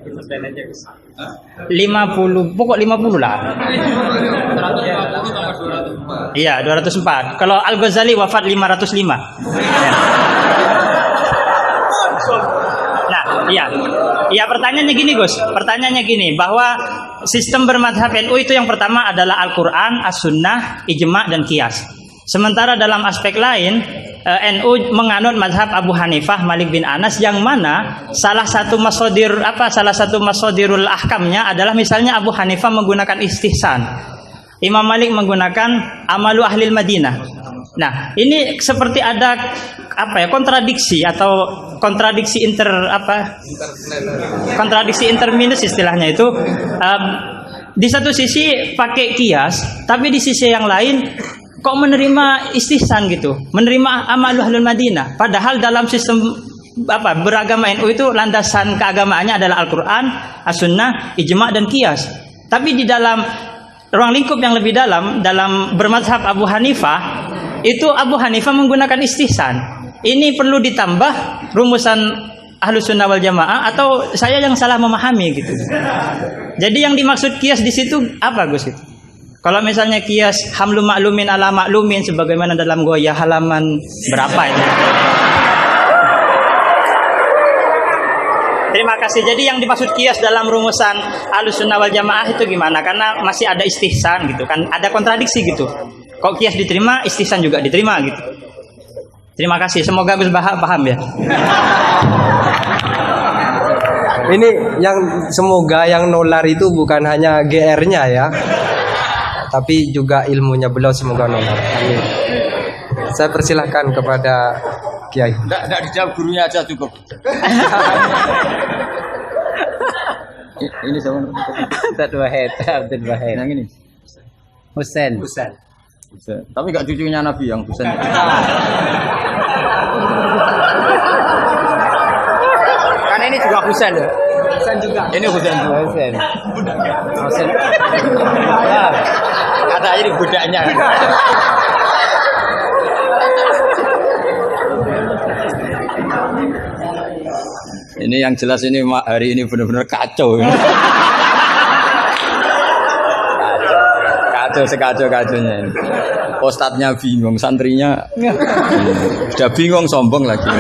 [SPEAKER 2] 50, pokok 50 lah. 140 Iya, 204. Kalau Al-Ghazali wafat 505. Nah, iya. Ya pertanyaannya gini Gus, pertanyaannya gini bahwa sistem bermadhab NU itu yang pertama adalah Al-Quran, As-Sunnah, Ijma' dan Qiyas. Sementara dalam aspek lain NU menganut mazhab Abu Hanifah Malik bin Anas, yang mana salah satu masadirul ahkamnya adalah misalnya Abu Hanifah menggunakan istihsan, Imam Malik menggunakan amalu ahlil Madinah. Nah, ini seperti ada kontradiksi atau kontradiksi interminus istilahnya itu. Di satu sisi pakai kias, tapi di sisi yang lain kok menerima istihsan gitu, menerima amalu ahlul Madinah. Padahal dalam sistem beragama NU itu landasan keagamaannya adalah Al-Quran, As-Sunnah, Ijma' dan kias. Tapi di dalam ruang lingkup yang lebih dalam bermazhab Abu Hanifah, itu Abu Hanifah menggunakan istihsan. Ini perlu ditambah rumusan Ahlus Sunnah wal Jamaah, atau saya yang salah memahami gitu. Jadi yang dimaksud kias di situ apa, Gus? Gitu. Kalau misalnya kias hamlu maklumin ala maklumin sebagaimana dalam Ghoyah halaman berapa ini? Terima kasih. Jadi yang dimaksud kias dalam rumusan Ahlus Sunnah wal Jamaah itu gimana? Karena masih ada istihsan gitu kan, ada kontradiksi gitu. Kok kias diterima, istihsan juga diterima gitu. Terima kasih. Semoga Gus paham ya.
[SPEAKER 3] Ini semoga yang nular itu bukan hanya GR-nya ya, tapi juga ilmunya beliau semoga nular. Amin. Saya persilahkan kepada Kiai.
[SPEAKER 1] Enggak dijawab, gurunya aja cukup. Ini sama
[SPEAKER 6] Abdul Wahid.
[SPEAKER 1] yang ini.
[SPEAKER 6] Husain.
[SPEAKER 1] Tapi enggak cucunya Nabi yang Husain.
[SPEAKER 2] Karena ini juga Husain ya.
[SPEAKER 1] Ini Husain.
[SPEAKER 2] Kata ini budaknya.
[SPEAKER 1] Ini yang jelas ini hari ini benar-benar kacau. Sekacau-kacaunya ini. Ustadznya bingung, santrinya sudah bingung, sombong lagi.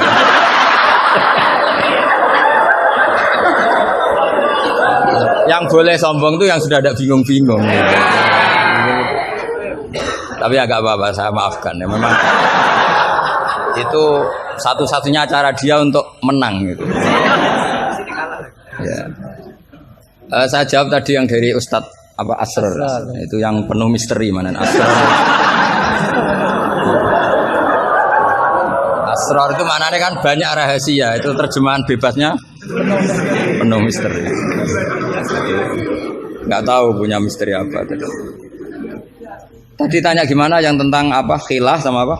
[SPEAKER 1] Yang boleh sombong tuh yang sudah ada bingung-bingung. Tapi agak apa-apa, saya maafkan ya. Memang itu satu-satunya cara dia untuk menang gitu. Ya. Saya jawab tadi yang dari Ustadz Asrar. Itu yang penuh misteri mana Asrar. Asrar itu maknanya kan banyak rahasia. Itu terjemahan bebasnya penuh misteri. Nggak tahu punya misteri apa tadi. Tadi tanya gimana yang tentang khilah sama apa?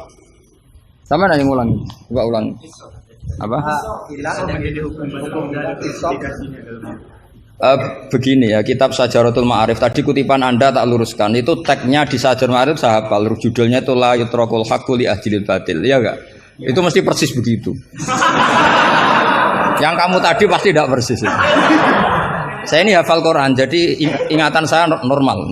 [SPEAKER 1] Sama nanya ulang. Coba ulang. Apa? Begini ya, kitab Sajaratul Ma'arif tadi kutipan Anda tak luruskan, itu tagnya di Sajaratul Ma'arif saya hafal, judulnya itu la yutrakul haqqu li ahdil batil, ya enggak? Itu mesti persis begitu. Yang kamu tadi pasti tidak persis itu. Saya ini hafal Quran, jadi ingatan saya normal.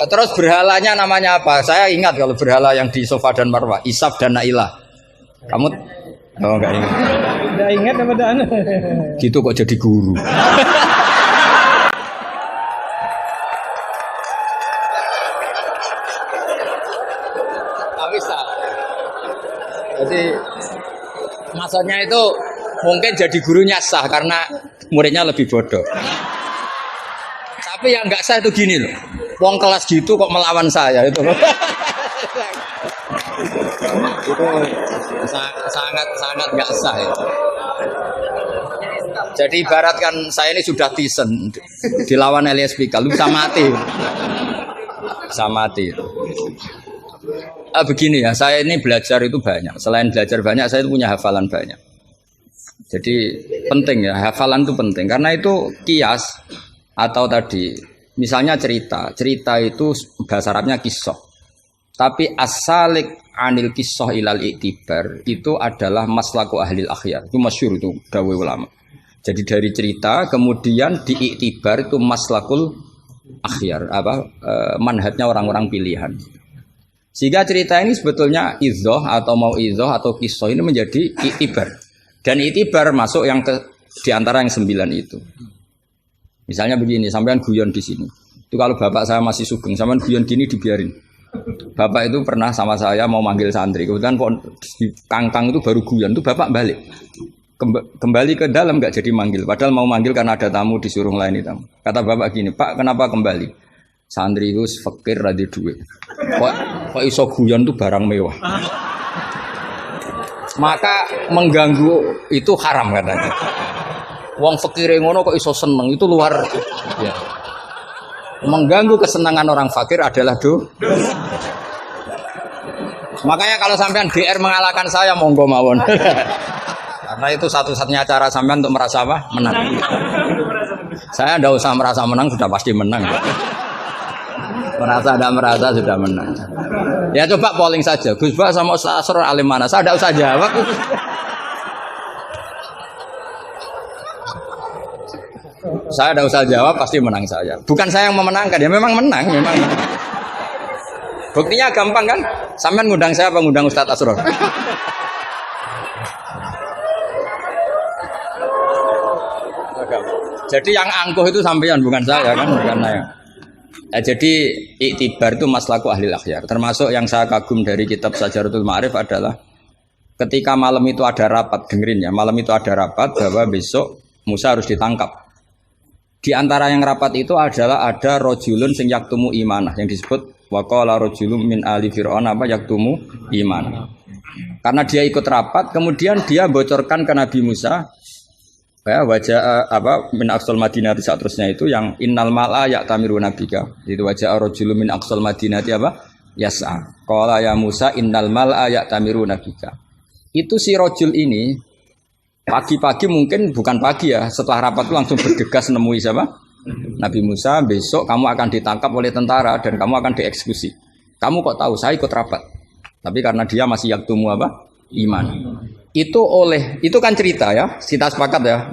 [SPEAKER 1] Terus berhalanya namanya apa? Saya ingat kalau berhala yang di Sofa dan Marwah, Isaf dan Nailah. Kamu enggak ingat?
[SPEAKER 2] Udah ingat apa dah?
[SPEAKER 1] Gitu kok jadi guru. Bisa. Jadi maksudnya itu mungkin jadi gurunya sah karena muridnya lebih bodoh. Tapi yang nggak sah itu gini loh. Wong kelas gitu kok melawan saya itu loh. Itu sangat nggak sah ya. Jadi ibaratkan saya ini sudah tisen dilawan Elias Pikal, bisa mati. Bisa mati. Begini ya, saya ini belajar itu banyak. Selain belajar banyak, saya itu punya hafalan banyak. Jadi penting ya, hafalan itu penting karena itu kias atau tadi misalnya cerita itu bahasa Arabnya kisah. Tapi asalik anil kisah ilal iktibar itu adalah maslaku ahlil akhyar. Itu masyhur itu dawuh ulama. Jadi dari cerita kemudian diiktibar itu maslakul akhyar, manhajnya orang-orang pilihan. Sehingga cerita ini sebetulnya idzoh atau mau idzoh atau kisah ini menjadi iktibar. Dan iktibar masuk yang di antara yang 9 itu. Misalnya begini, sampean guyon di sini. Itu kalau bapak saya masih sugeng, sampean guyon gini dibiarin. Bapak itu pernah sama saya mau manggil santri, kemudian di kangkang itu baru guyon, itu bapak balik. Kembali ke dalam nggak jadi manggil, padahal mau manggil karena ada tamu disuruh melayani tamu. Kata bapak gini, Pak kenapa kembali? Santri itu fakir rada duit. Kok iso guyon itu barang mewah. Maka mengganggu itu haram katanya. Wong fakir ngono kok iso seneng itu luar ya. Mengganggu kesenangan orang fakir adalah Makanya kalau sampean GR mengalahkan saya monggo mawon. Karena itu satu-satunya cara sampean untuk merasa apa? Menang. Saya tidak usah merasa menang, sudah pasti menang. Merasa tidak merasa sudah menang. Ya coba polling saja. Gus Ba sama Ustaz Asror alim mana? Saya tidak usah jawab. Saya tidak usah jawab, pasti menang saya. Bukan saya yang memenangkan, ya memang menang. Memang. Buktinya gampang kan? Sampean ngundang saya apa ngundang Ustaz Asror? Jadi yang angkuh itu sampean, bukan saya kan? Bukan saya. Jadi iktibar itu maslaku ahli akhyar. Termasuk yang saya kagum dari kitab Sajaratul Ma'arif adalah ketika malam itu ada rapat, dengerin ya, malam itu ada rapat bahwa besok Musa harus ditangkap. Di antara yang rapat itu adalah ada rojulun sing yaktumu imanah yang disebut waqala rojulun min ali fir'aun apa yaktumu imanah. Karena dia ikut rapat, kemudian dia bocorkan ke Nabi Musa ya wajah apa min aqsal madinati seterusnya itu yang innal mala ya'tamiru nabika. Itu wajah rojulun min aqsal madinati apa yas'a. Qala ya Musa innal mala ya'tamiru nabika. Itu si rojul ini pagi-pagi mungkin bukan pagi ya, setelah rapat itu langsung bergegas nemui siapa? Nabi Musa, besok kamu akan ditangkap oleh tentara dan kamu akan dieksekusi. Kamu kok tahu? Saya ikut rapat. Tapi karena dia masih yaktumu apa? Iman. Itu kan cerita ya, kita sepakat ya.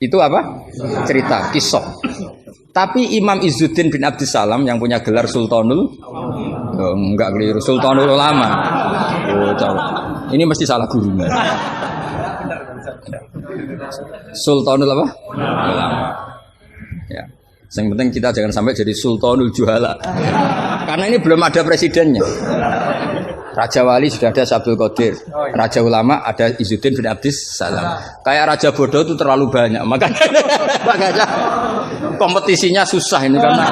[SPEAKER 1] Itu apa? Cerita, kisah. Tapi Imam Izzuddin bin Abdissalam yang punya gelar Sultanul enggak keliru, Sultanul Ulama. Ini mesti salah gurunya. Sultanul apa? Ulama. Ya. Yang penting kita jangan sampai jadi Sultanul Juhala. Karena ini belum ada presidennya. Raja Wali sudah ada Sabdul Qadir. Raja Ulama ada Izzuddin bin Abdis Salam. Kayak Raja Bodoh itu terlalu banyak. Makanya kompetisinya susah ini karena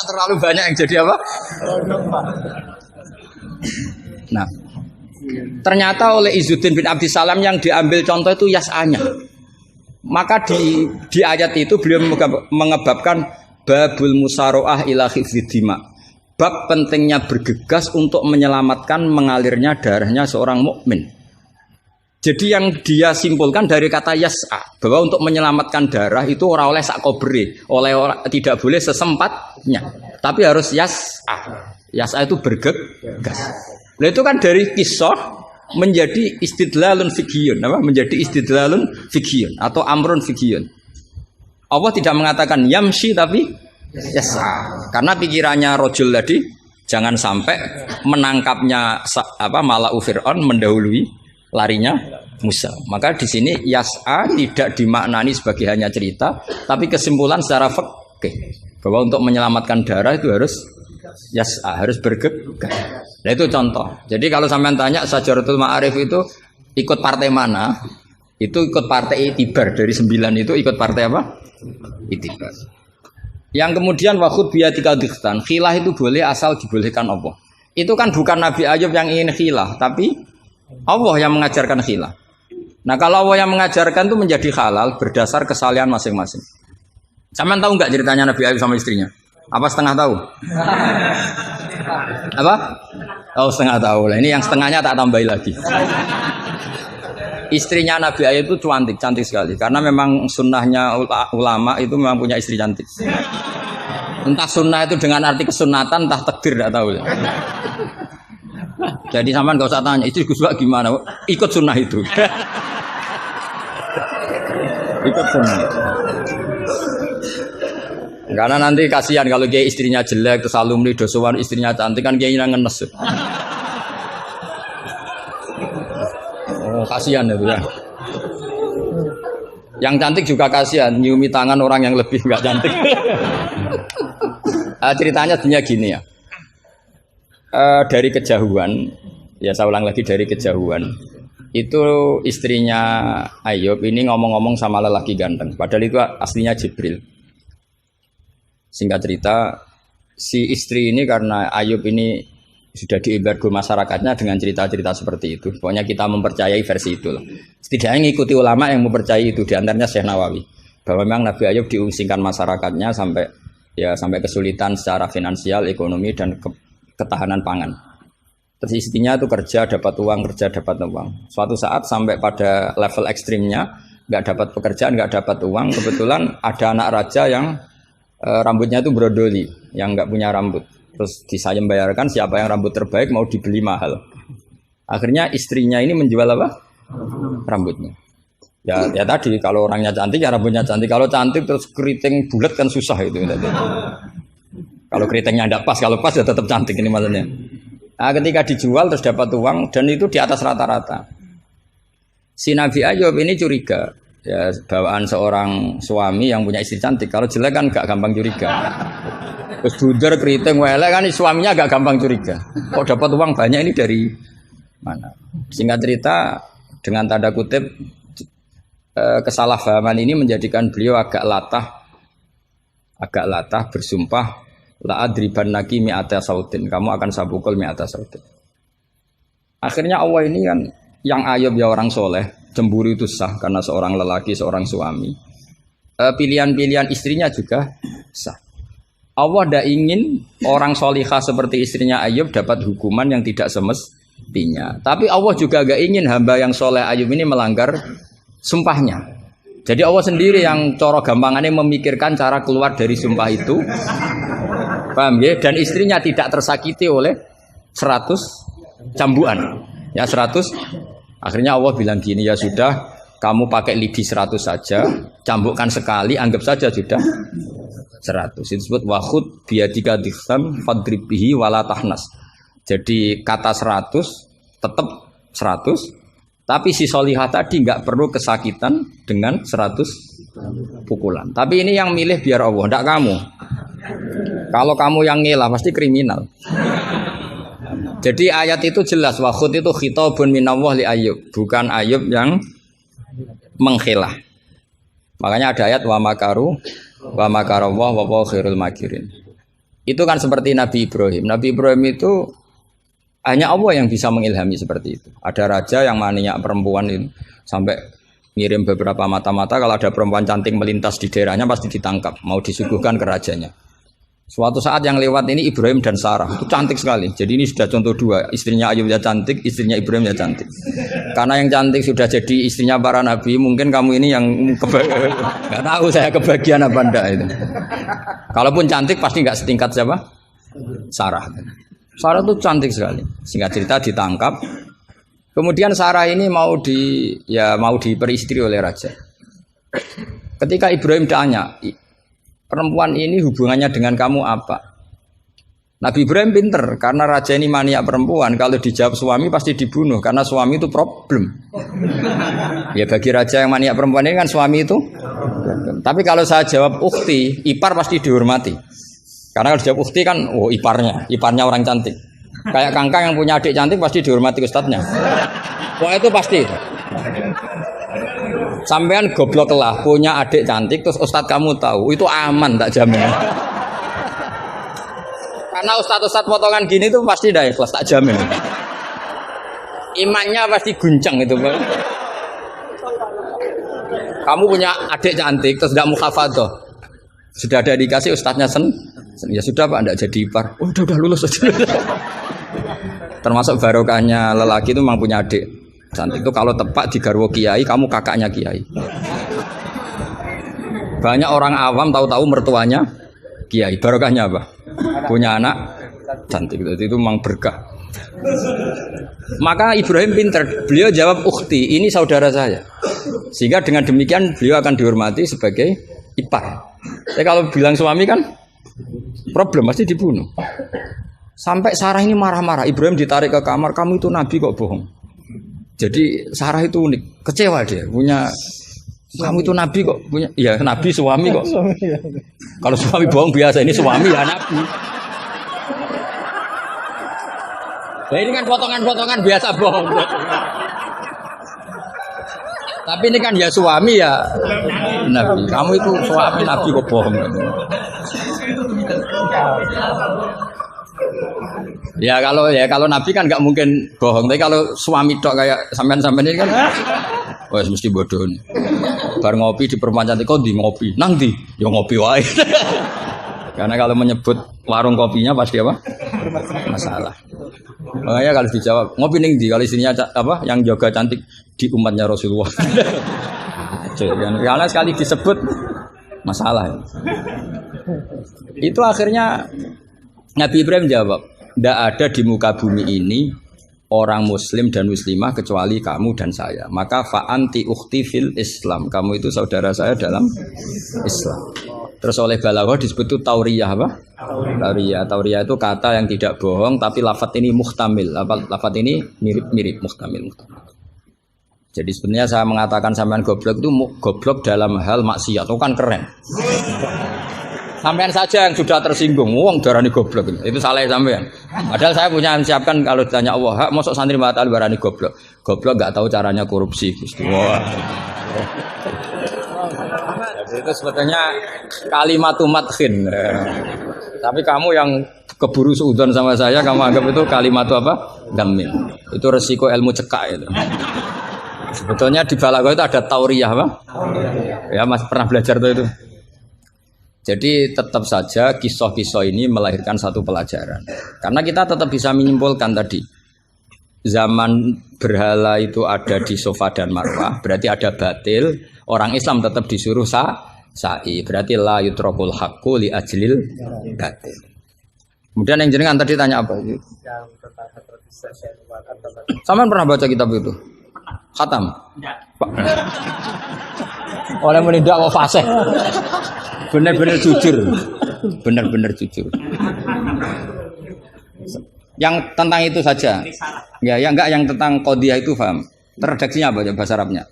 [SPEAKER 1] terlalu banyak yang jadi apa? Nah, ternyata oleh Izzuddin bin Abdissalam yang diambil contoh itu yas'anya. Maka di ayat itu beliau mengebabkan babul musaroah ila khifdidima. Bab pentingnya bergegas untuk menyelamatkan mengalirnya darahnya seorang mukmin. Jadi yang dia simpulkan dari kata yas'a bahwa untuk menyelamatkan darah itu ora oleh sak kobre, tidak boleh sesempatnya, tapi harus yas'a. Yas'a itu bergegas. Nah itu kan dari kisah menjadi istidlalun fiqhiyun, apa? Menjadi istidlalun fiqhiyun atau amrun fiqhiyun. Allah tidak mengatakan yamshi tapi yas'a. Karena pikirannya rojul tadi jangan sampai menangkapnya apa Mala'u Fir'aun mendahului larinya Musa. Maka di sini yas'a tidak dimaknani sebagai hanya cerita, tapi kesimpulan secara fikih bahwa untuk menyelamatkan darah itu harus yas'a, harus bergegas. Nah itu contoh. Jadi kalau sampean tanya Sajaratul Ma'arif itu ikut partai mana? Itu ikut partai Itibar. Dari 9 itu ikut partai apa? Itibar. Yang kemudian wakhud biyatika dikhtan. Khilah itu boleh asal dibolehkan Allah. Itu kan bukan Nabi Ayub yang ingin khilah, tapi Allah yang mengajarkan khilah. Nah kalau Allah yang mengajarkan itu menjadi halal berdasar kesalahan masing-masing. Sampean tahu nggak ceritanya Nabi Ayub sama istrinya? Apa setengah tahu? Apa? Oh setengah tahu. Lah ini yang setengahnya tak tambahi lagi. Istrinya Nabi Ayub itu cantik sekali. Karena memang sunnahnya ulama itu memang punya istri cantik. Entah sunnah itu dengan arti kesunatan, entah takdir tidak tahu. Jadi sampean nggak usah tanya istri Gus Bak gimana, ikut sunnah itu. Ikut sunnah. Karena nanti kasihan kalau dia istrinya jelek terus alumni dosowan istrinya cantik kan dia ngenes. Oh kasihan itu ya. Yang cantik juga kasihan, nyiumi tangan orang yang lebih nggak cantik. Ceritanya sebenarnya gini ya. Dari kejauhan, ya saya ulang lagi dari kejauhan. Itu istrinya Ayub ini ngomong-ngomong sama lelaki ganteng. Padahal itu aslinya Jibril. Singkat cerita, si istri ini karena Ayub ini sudah diembargo masyarakatnya dengan cerita-cerita seperti itu. Pokoknya kita mempercayai versi itu lah. Setidaknya ngikuti ulama yang mempercayai itu, diantaranya Syekh Nawawi. Bahwa memang Nabi Ayub diungsingkan masyarakatnya sampai kesulitan secara finansial, ekonomi dan ketahanan pangan. Terus istrinya itu kerja dapat uang. Suatu saat sampai pada level ekstrimnya, nggak dapat pekerjaan, nggak dapat uang. Kebetulan ada anak raja yang rambutnya itu brodoli, yang nggak punya rambut. Terus bayarkan siapa yang rambut terbaik mau dibeli mahal. Akhirnya istrinya ini menjual apa? Rambutnya. Ya tadi kalau orangnya cantik ya rambutnya cantik. Kalau cantik terus keriting bulat kan susah itu. Kalau keritingnya tidak pas, kalau pas ya tetap cantik ini maksudnya. Nah, ketika dijual terus dapat uang dan itu di atas rata-rata. Si Nabi Ayub ini curiga, ya bawaan seorang suami yang punya istri cantik. Kalau jelek kan gak gampang curiga. Terus buder keriting welek kan suaminya gak gampang curiga. Kok dapat uang banyak ini dari mana? Singkat cerita dengan tanda kutip kesalahpahaman ini menjadikan beliau agak latah bersumpah la adriban naki mi'ata sautin, kamu akan saya pukul mi'ata sautin. Akhirnya Allah ini kan yang Ayub ya orang soleh, cemburu itu sah karena seorang lelaki, seorang suami. Pilihan-pilihan istrinya juga sah. Allah tidak ingin orang solihah seperti istrinya Ayub dapat hukuman yang tidak semestinya. Tapi Allah juga gak ingin hamba yang soleh Ayub ini melanggar sumpahnya. Jadi Allah sendiri yang coro gampangannya memikirkan cara keluar dari sumpah itu. Paham ya? Dan istrinya tidak tersakiti oleh 100 cambuan. Ya 100. Akhirnya Allah bilang gini, ya sudah, kamu pakai lidi 100 saja, cambukkan sekali, anggap saja sudah 100. Itu disebut wahud biadika dikham fadrib bihi wala tahnas. Jadi kata 100 tetap 100, tapi si solihah tadi nggak perlu kesakitan dengan 100 pukulan. Tapi ini yang milih biar Allah, tidak kamu. Kalau kamu yang ngelah pasti kriminal. Jadi ayat itu jelas, wahud itu khitabun minallah li Ayub, bukan Ayub yang mengkhilah. Makanya ada ayat wa makaru wa makarallah wa huwa khairul makirin. Itu kan seperti Nabi Ibrahim. Nabi Ibrahim itu hanya Allah yang bisa mengilhami seperti itu. Ada raja yang maniak perempuan itu sampai ngirim beberapa mata-mata, kalau ada perempuan cantik melintas di daerahnya pasti ditangkap, mau disuguhkan ke rajanya. Suatu saat yang lewat ini Ibrahim dan Sarah, itu cantik sekali. Jadi ini sudah contoh dua, istrinya Ayub ya cantik, istrinya Ibrahim ya cantik. Karena yang cantik sudah jadi istrinya para nabi, mungkin kamu ini yang nggak tahu saya kebagian apa enggak itu. Kalaupun cantik pasti nggak setingkat siapa? Sarah. Sarah itu cantik sekali. Singkat cerita ditangkap. Kemudian Sarah ini mau diperistri oleh raja. Ketika Ibrahim tanya, perempuan ini hubungannya dengan kamu apa? Nabi Ibrahim pinter, karena raja ini maniak perempuan. Kalau dijawab suami pasti dibunuh, karena suami itu problem. Ya bagi raja yang maniak perempuan ini kan suami itu problem. Tapi kalau saya jawab ukhti, ipar pasti dihormati. Karena kalau dijawab ukhti kan, oh iparnya orang cantik. Kayak Kangkang yang punya adik cantik pasti dihormati ustadznya. Wah itu pasti. Sampean goblok lah, punya adik cantik terus ustadz kamu tahu, itu aman tak jamin. Karena ustadz potongan gini tuh pasti dah ikhlas, tak jamin. Imannya pasti guncang itu. Kamu punya adik cantik terus tidak mukhafadzah, sudah ada dikasih ustadznya ya sudah Pak, tidak jadi ipar. Oh, udah lulus aja. Termasuk barokahnya lelaki itu memang punya adik cantik itu, kalau tepat di garwo kiai, kamu kakaknya kiai. Banyak orang awam tahu-tahu mertuanya kiai, barokahnya apa? Punya anak cantik, itu memang berkah. Maka Ibrahim pinter, beliau jawab ukhti, ini saudara saya. Sehingga dengan demikian beliau akan dihormati sebagai ipar. Tapi kalau bilang suami kan problem, pasti dibunuh. Sampai Sarah ini marah-marah, Ibrahim ditarik ke kamar, kamu itu nabi kok bohong. Jadi Sarah itu unik, kecewa dia, punya Kamu itu nabi kok punya? Iya nabi suami kok. Kalau suami bohong biasa, ini suami ya nabi. Nah, ini kan potongan-potongan biasa bohong. Tapi ini kan ya suami ya nabi. Kamu itu suami nabi kok bohong. Ya kalau nabi kan nggak mungkin bohong. Tapi kalau suami tok kayak sampean-sampean ini kan, wah mesti bodoh nih. Bar ngopi di perempuan cantik kok di ngopi, nang di, ya ngopi wae. Karena kalau menyebut warung kopinya pasti apa? Masalah. Makanya kalau dijawab ngopi ning di, kalau isinya apa? Yang jaga cantik di umatnya Rasulullah. Karena sekali disebut masalah. Itu akhirnya Nabi Ibrahim jawab, tidak ada di muka bumi ini orang muslim dan muslimah kecuali kamu dan saya. Maka fa'anti ukhti fil Islam. Kamu itu saudara saya dalam Islam. Terus oleh balaghah disebut itu tauriyah apa? Tauriyah itu kata yang tidak bohong tapi lafaz ini muhtamil. Lafaz ini mirip-mirip muhtamil. Jadi sebenarnya saya mengatakan sampean goblok itu goblok dalam hal maksiat. Itu kan keren. Sampean saja yang sudah tersinggung, wong darani goblok itu salah sampean. Padahal saya punya siapkan kalau ditanya Allah, hak mosok santri batal darani goblok. Goblok enggak tahu caranya korupsi, Gusti. Wah. Itu sebetulnya kalimat madkhin. Tapi kamu yang keburu suudzon sama saya, kamu anggap itu kalimat apa? Gamin. Itu resiko ilmu cekak itu. Sebetulnya di balaghah itu ada tauriyah apa? Ya, Mas pernah belajar tuh itu. Jadi tetap saja kisah-kisah ini melahirkan satu pelajaran. Karena kita tetap bisa menyimpulkan tadi. Zaman berhala itu ada di Sofa dan Marwah, berarti ada batil. Orang Islam tetap disuruh sa'i. Berarti la yutrakul haqqu li ajlil batil. Kemudian yang jenengan tadi tanya apa? Sampean pernah baca kitab itu? Khatam? Oleh menindak kok fasih. Benar-benar jujur. Benar-benar jujur. Yang tentang itu saja. Ya, yang enggak yang tentang qadhiyah itu paham. Redaksinya apa bahasa Arabnya?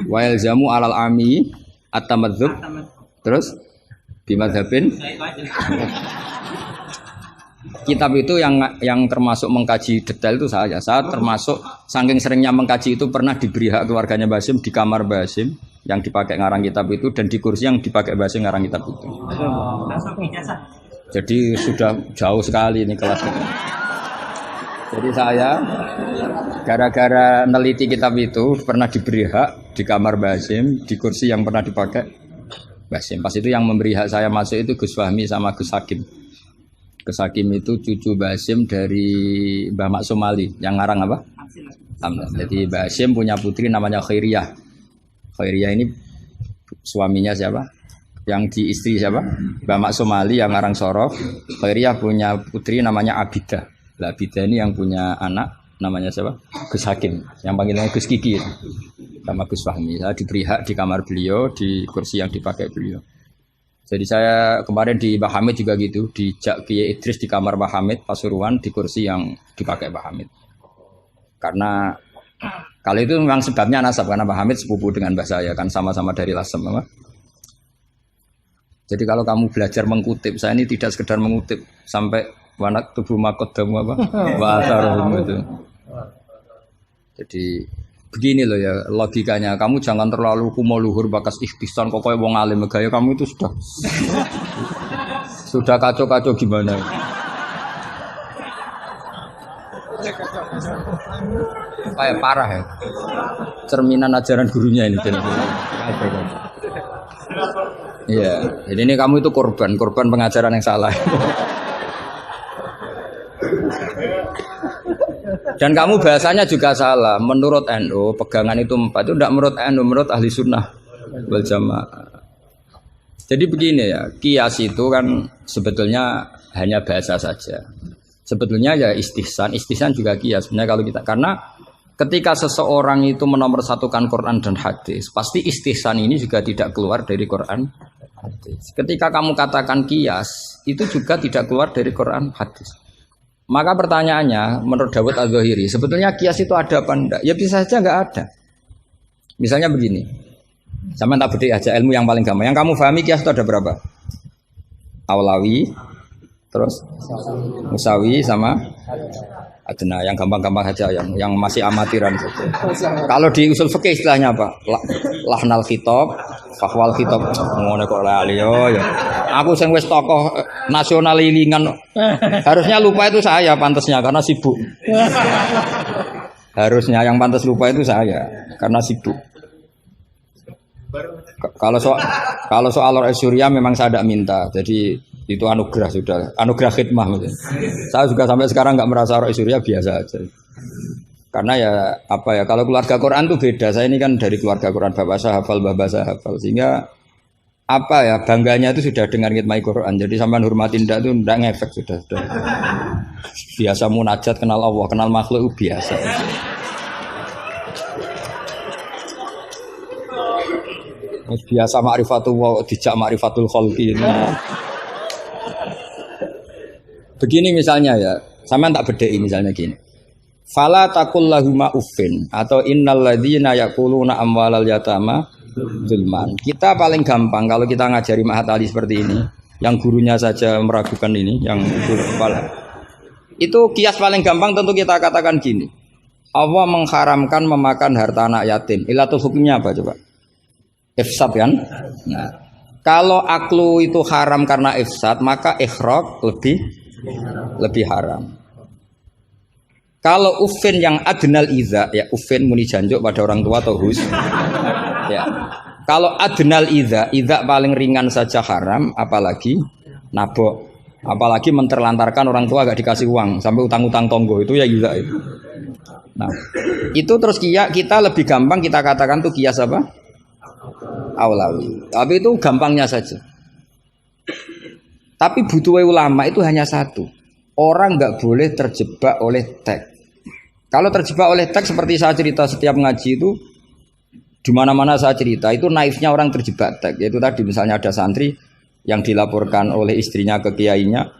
[SPEAKER 1] Wa yalzamu alal ami at-tamadzub. Terus bimadzhabin. Kitab itu yang termasuk mengkaji detail itu saya termasuk saking seringnya mengkaji itu pernah diberi hak keluarganya Basim di kamar Basim yang dipakai ngarang kitab itu dan di kursi yang dipakai Basim ngarang kitab itu. Jadi sudah jauh sekali ini kelasnya. Jadi saya gara-gara neliti kitab itu pernah diberi hak di kamar Basim di kursi yang pernah dipakai Basim. Pas itu yang memberi hak saya masuk itu Gus Fahmi sama Gus Hakim. Gus Hakim itu cucu Basim dari Mbah Mak Somali yang ngarang apa? Jadi Basim punya putri namanya Khairiyah. Khairiyah ini suaminya siapa? Yang di istri siapa? Mbah Mak Somali yang ngarang Sorof. Khairiyah punya putri namanya Abidah. Lah Abidah ini yang punya anak namanya siapa? Gus Hakim. Yang panggilannya Gus Kiki sama Gus Fahmi. Saya diberi hak di kamar beliau di kursi yang dipakai beliau. Jadi saya kemarin di Mbah Hamid juga gitu, di Kiai Idris di kamar Mbah Hamid Pasuruan di kursi yang dipakai Mbah Hamid. Karena kalau itu memang sebabnya nasab karena Mbah Hamid sepupu dengan Mbah saya kan sama-sama dari Lasem, apa? Jadi kalau kamu belajar mengutip, saya ini tidak sekedar mengutip sampai wanak tubuh makodamu apa? Wasarum itu. Jadi begini loh ya logikanya, kamu jangan terlalu kumo luhur bakas ikhtisan kok kayak wong alim gaya kamu itu sudah kacau-kacau gimana? Kayak parah ya. Cerminan ajaran gurunya ini. Iya, jadi ini kamu itu korban pengajaran yang salah. Dan kamu bahasanya juga salah. Menurut NU pegangan itu 4 itu tidak menurut NU, menurut ahli sunnah wal jamaah. Jadi begini ya, kias itu kan sebetulnya hanya bahasa saja. Sebetulnya ya istihsan juga kias. Sebenarnya kalau kita karena ketika seseorang itu menomorsatukan Quran dan hadis, pasti istihsan ini juga tidak keluar dari Quran hadis. Ketika kamu katakan kias, itu juga tidak keluar dari Quran hadis. Maka pertanyaannya, menurut Dawud Al-Zahiri, sebetulnya kias itu ada apa enggak? Ya bisa saja enggak ada. Misalnya begini, Sampean tak bedhek aja ilmu yang paling gampang. Yang kamu pahami kias itu ada berapa? Aulawi, terus musawi sama adna. Yang gampang-gampang aja, yang masih amatiran saja. Kalau di usul fikih istilahnya apa? Lahnal khitab, fahwal khitab. Ngono kok lali yo ya. Aku sing wis tokoh nasional ilingan. Harusnya lupa itu saya pantasnya karena sibuk. Harusnya yang pantas lupa itu saya karena sibuk. Kalau soal Surya memang saya tidak minta, jadi itu anugerah sudah, anugerah khidmah. Saya juga sampai sekarang nggak merasa Surya biasa aja. Karena ya apa ya, kalau keluarga Quran itu beda. Saya ini kan dari keluarga Quran, bapak saya hafal, bapak saya hafal, sehingga apa ya bangganya itu sudah dengan ngitmai Quran. Jadi sampai hormatin tidak itu tidak ngefek sudah. Biasa munajat, kenal Allah, kenal makhluk biasa. Biasa ma'rifatullah dijak ma'rifatul khalqi. Begini misalnya ya, sampean tak bedheki misalnya gini. Fala taqul lahuma uffin atau innal ladzina yaquluna amwalal yatama zulman. Kita paling gampang kalau kita ngajari Mahat Ali seperti ini, yang gurunya saja meragukan ini, yang guru kepala. Itu kias paling gampang tentu kita katakan gini. Allah mengharamkan memakan harta anak yatim. Ilatul hukumnya apa coba? Ifsad kan? Nah, kalau aklu itu haram karena ifsad, maka ikhraq lebih haram. Kalau ufin yang adnal iza, ya ufin muni janjuk pada orang tua atau hus. Ya. Kalau adnal iza paling ringan saja haram, apalagi nabok, apalagi menterlantarkan orang tua agak dikasih uang sampai utang-utang tonggo itu ya iza itu. Nah, itu terus kita lebih gampang kita katakan tuh kias apa? Aulawi. Tapi itu gampangnya saja. Tapi butuh ulama itu hanya satu. Orang nggak boleh terjebak oleh teks. Kalau terjebak oleh teks seperti saya cerita setiap ngaji itu, di mana-mana saya cerita itu naifnya orang terjebak teks. Yaitu tadi misalnya ada santri yang dilaporkan oleh istrinya ke kiainya,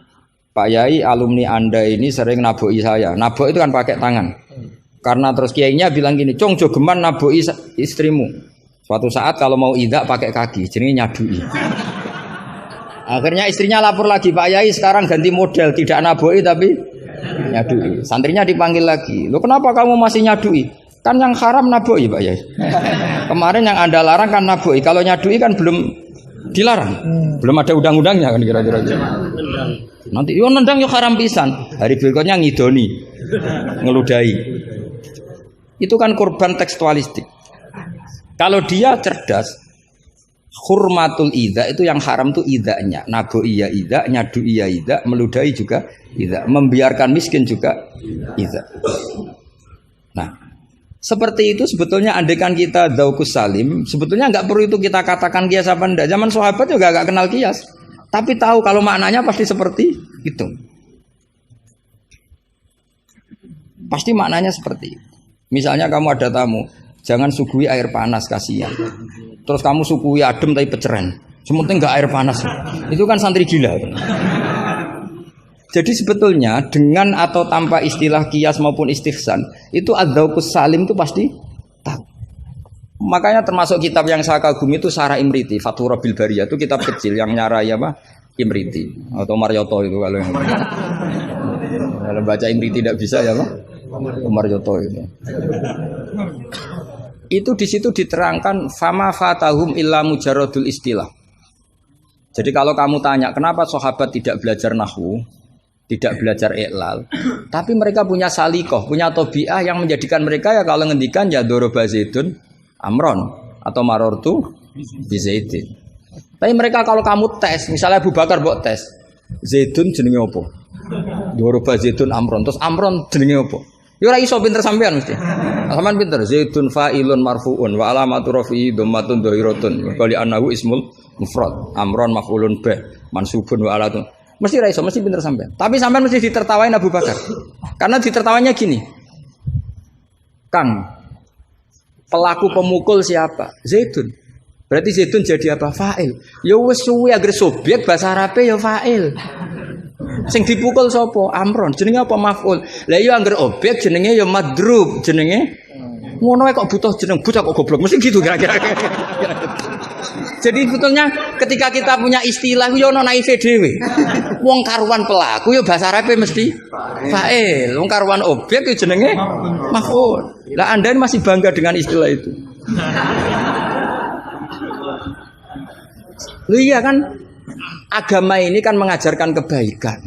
[SPEAKER 1] Pak Yai alumni Anda ini sering naboi saya. Nabok itu kan pakai tangan. Karena terus kiainya bilang gini, "Cong jogeman naboi istrimu." Suatu saat kalau mau idak pakai kaki, jenenge nyadui. Akhirnya istrinya lapor lagi, Pak Yai sekarang ganti model, tidak naboi tapi nyadui. Santrinya dipanggil lagi, "Loh kenapa kamu masih nyadui? Kan yang haram naboi Pak Yai. Kemarin yang Anda larang kan naboi, kalau nyadui kan belum dilarang. Belum ada undang-undangnya kan kira-kira. Nanti yo nendang yo haram pisan. Hari berikutnya ngidoni, ngeludahi. Itu kan korban tekstualistik. Kalau dia cerdas, hurmatul idza itu yang haram tuh idzanya. Nabo iya idza, nyadu iya idza, meludahi juga idza, membiarkan miskin juga idza. Nah, seperti itu sebetulnya andekan kita dzauqus salim, sebetulnya nggak perlu itu kita katakan kias apa enggak. Zaman sahabat juga nggak kenal kias, tapi tahu kalau maknanya pasti seperti itu. Pasti maknanya seperti itu. Misalnya kamu ada tamu, jangan suguhi air panas, kasihan. Terus kamu suguhi adem tapi peceren. Sementing nggak air panas. Itu kan santri gila. Jadi sebetulnya dengan atau tanpa istilah kias maupun istihsan, itu adzauqus salim itu pasti tahu. Makanya termasuk kitab yang saya kagumi itu Sarah Imriti, Fathur Rabbil Bariyah, itu kitab kecil yang nyarai apa? Imriti atau Marioto itu kalau yang baca Imriti tidak bisa ya Pak? Marioto itu. Itu di situ diterangkan fama fatahum illa mujarradul istilah. Jadi kalau kamu tanya kenapa sahabat tidak belajar nahwu, tidak belajar i'lal, tapi mereka punya salikoh, punya tobiah yang menjadikan mereka ya kalau ngendikan ya doroba zaidun amron atau marortu bi zaidin. Tapi mereka kalau kamu tes, misalnya Abu Bakar buat tes, zaidun jenenge apa? Doroba zaidun amron, terus amron jenenge apa? Ya ora iso pinter sampean mesti. Sampean pinter zaidun fa'ilun marfu'un wa alamatu rafi'i dhammatun dhahiratun wa li annahu ismul mufrad. Amron maf'ulun bih mansubun wa alatun. Mesti ra iso, mesti pinter sampean. Tapi sampean mesti ditertawain Abu Bakar. Karena ditertawanya gini. Kang, pelaku pemukul siapa? Zaidun. Berarti Zaidun jadi apa? Fa'il. Ya wis suwe agar subjek bahasa Arabe ya fa'il. Sing dipukul sapa? Amron. Jenenge apa? Maf'ul. Lah iya angger objek jenenge ya madrub, jenenge Ngono kok butuh jeneng bocah kok goblok. Mesti gitu kira-kira. Jadi sebetulnya ketika kita punya istilah yo ono naive dhewe. Wong karuan pelaku yo bahasa Arabe mesti fa'il. Wong karuan objek yo jenenge maf'ul. Lah Anda masih bangga dengan istilah itu. Loh iya kan agama ini kan mengajarkan kebaikan.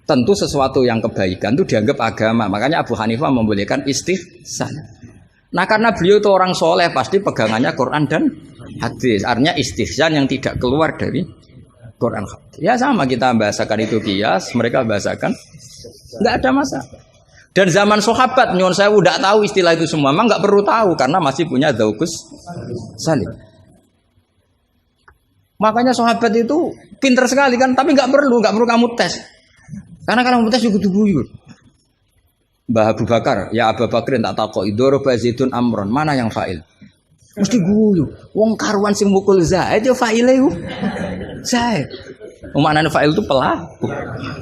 [SPEAKER 1] Tentu sesuatu yang kebaikan itu dianggap agama. Makanya Abu Hanifah membolehkan istihsan. Nah karena beliau itu orang soleh pasti pegangannya Quran dan hadis. Artinya istihsan yang tidak keluar dari Quran hadis. Ya sama kita bahasakan itu qiyas, mereka bahasakan nggak ada masalah. Dan zaman sahabat nyuwun sewu nggak tahu istilah itu semua, memang nggak perlu tahu karena masih punya dzauqus salim. Makanya sahabat itu pinter sekali kan, tapi nggak perlu kamu tes. Karena kalau kamu tes juga buyur. Mbah Abu Bakar, ya Abu Bakrin tak takok idoro bazitun amron, mana yang fa'il? Mesti guyu. Wong karuan sing mukul Zaid ya fa'ile iku. Zaid. Maknane fa'il itu pelaku.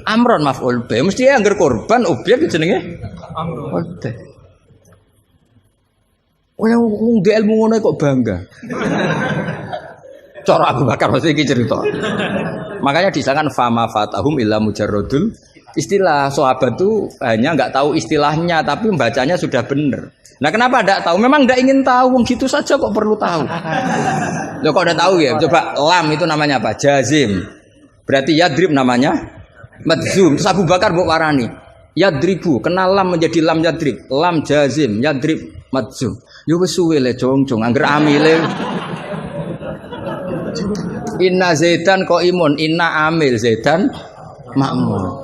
[SPEAKER 1] Amron maf'ul bi. Mesti ya anggar korban objek jenenge amron. Wong di ilmu ngono kok bangga. Cara Abu Bakar mesti iki cerita. Makanya disangkan fama fatahum illa mujarradul istilah. Sahabat itu hanya nggak tahu istilahnya tapi membacanya sudah benar. Nah kenapa tidak tahu? Memang tidak ingin tahu. Gitu saja kok perlu tahu. Loh kok udah tahu ya? Coba lam itu namanya apa? Jazim. Berarti yadrib namanya madzum. Terus Abu Bakar mbok warani yadribu. Kenal lam menjadi lam yadrib. Lam jazim yadrib madzum. Yo wis suwe le jong-jong angger amile. Inna Zaidan qaimun, inna amil Zaidan makmum.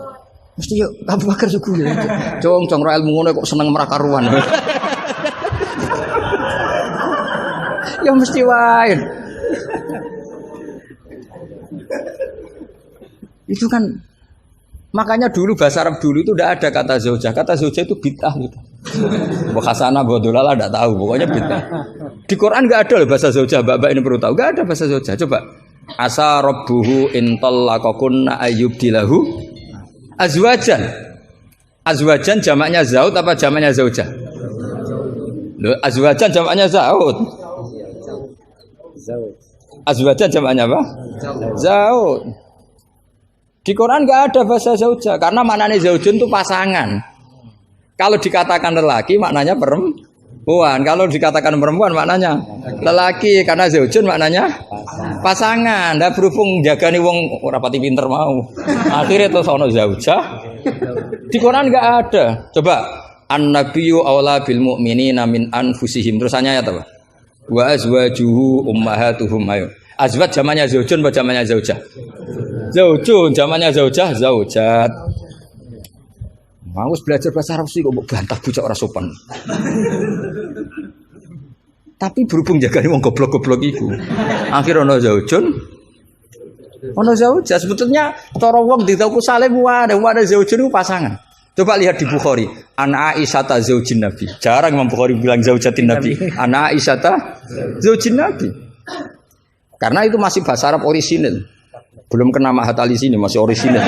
[SPEAKER 1] Mesti yo Abu Bakar suku ya. Cong-cong ra ilmu ngono kok seneng merakaruan. Ya mesti wae. Itu kan makanya dulu bahasa Arab dulu itu tidak ada kata zaujah. Kata zaujah itu bid'ah gitu. Mbok Hasanah bodolala enggak tahu, pokoknya bid'ah. Di Quran enggak ada loh bahasa zaujah. Mbak-mbak ini perlu tahu, enggak ada bahasa zaujah. Coba asa rabbuhu in talaqakunna ayyubdilahu azwajan. Azwajan jamaknya zaud apa jamaknya zaujah? Loh, azwajan jamaknya zaud. Azwajan jamaknya apa? Zaud. Di Quran enggak ada bahasa zaujah karena maknanya zaujun itu pasangan. Kalau dikatakan lelaki maknanya perempuan. Kalau dikatakan perempuan maknanya lelaki karena zaujun maknanya pasangan. Ndak berhubung jagani wong ora pati pinter mau. Akhirnya terus ono zaujah. Di Quran enggak ada. Coba an-nabiyyu aula bil mu'minina min anfusihim. Terusannya ya apa? Wa azwajuhu ummahatuhum. Ayo. Azwaj zamannya zaujun apa zamannya zaujah? Zaujun zamannya zaujah, zaujat. Mau belajar bahasa Arab sih kok bantah bocah ora sopan. Tapi berhubung jagane wong goblok-goblok iku. Akhir ono zaujun. Ono zaujah sebetulnya cara wong ditauku saleh wae ada zaujun itu pasangan. Coba lihat di Bukhari, Ana Aisyata zaujin Nabi. Jarang Imam Bukhari bilang zaujatin Nabi. Ana Aisyata zaujin Nabi. Karena itu masih bahasa Arab orisinil. Belum kena mahat ali sini masih orisinil.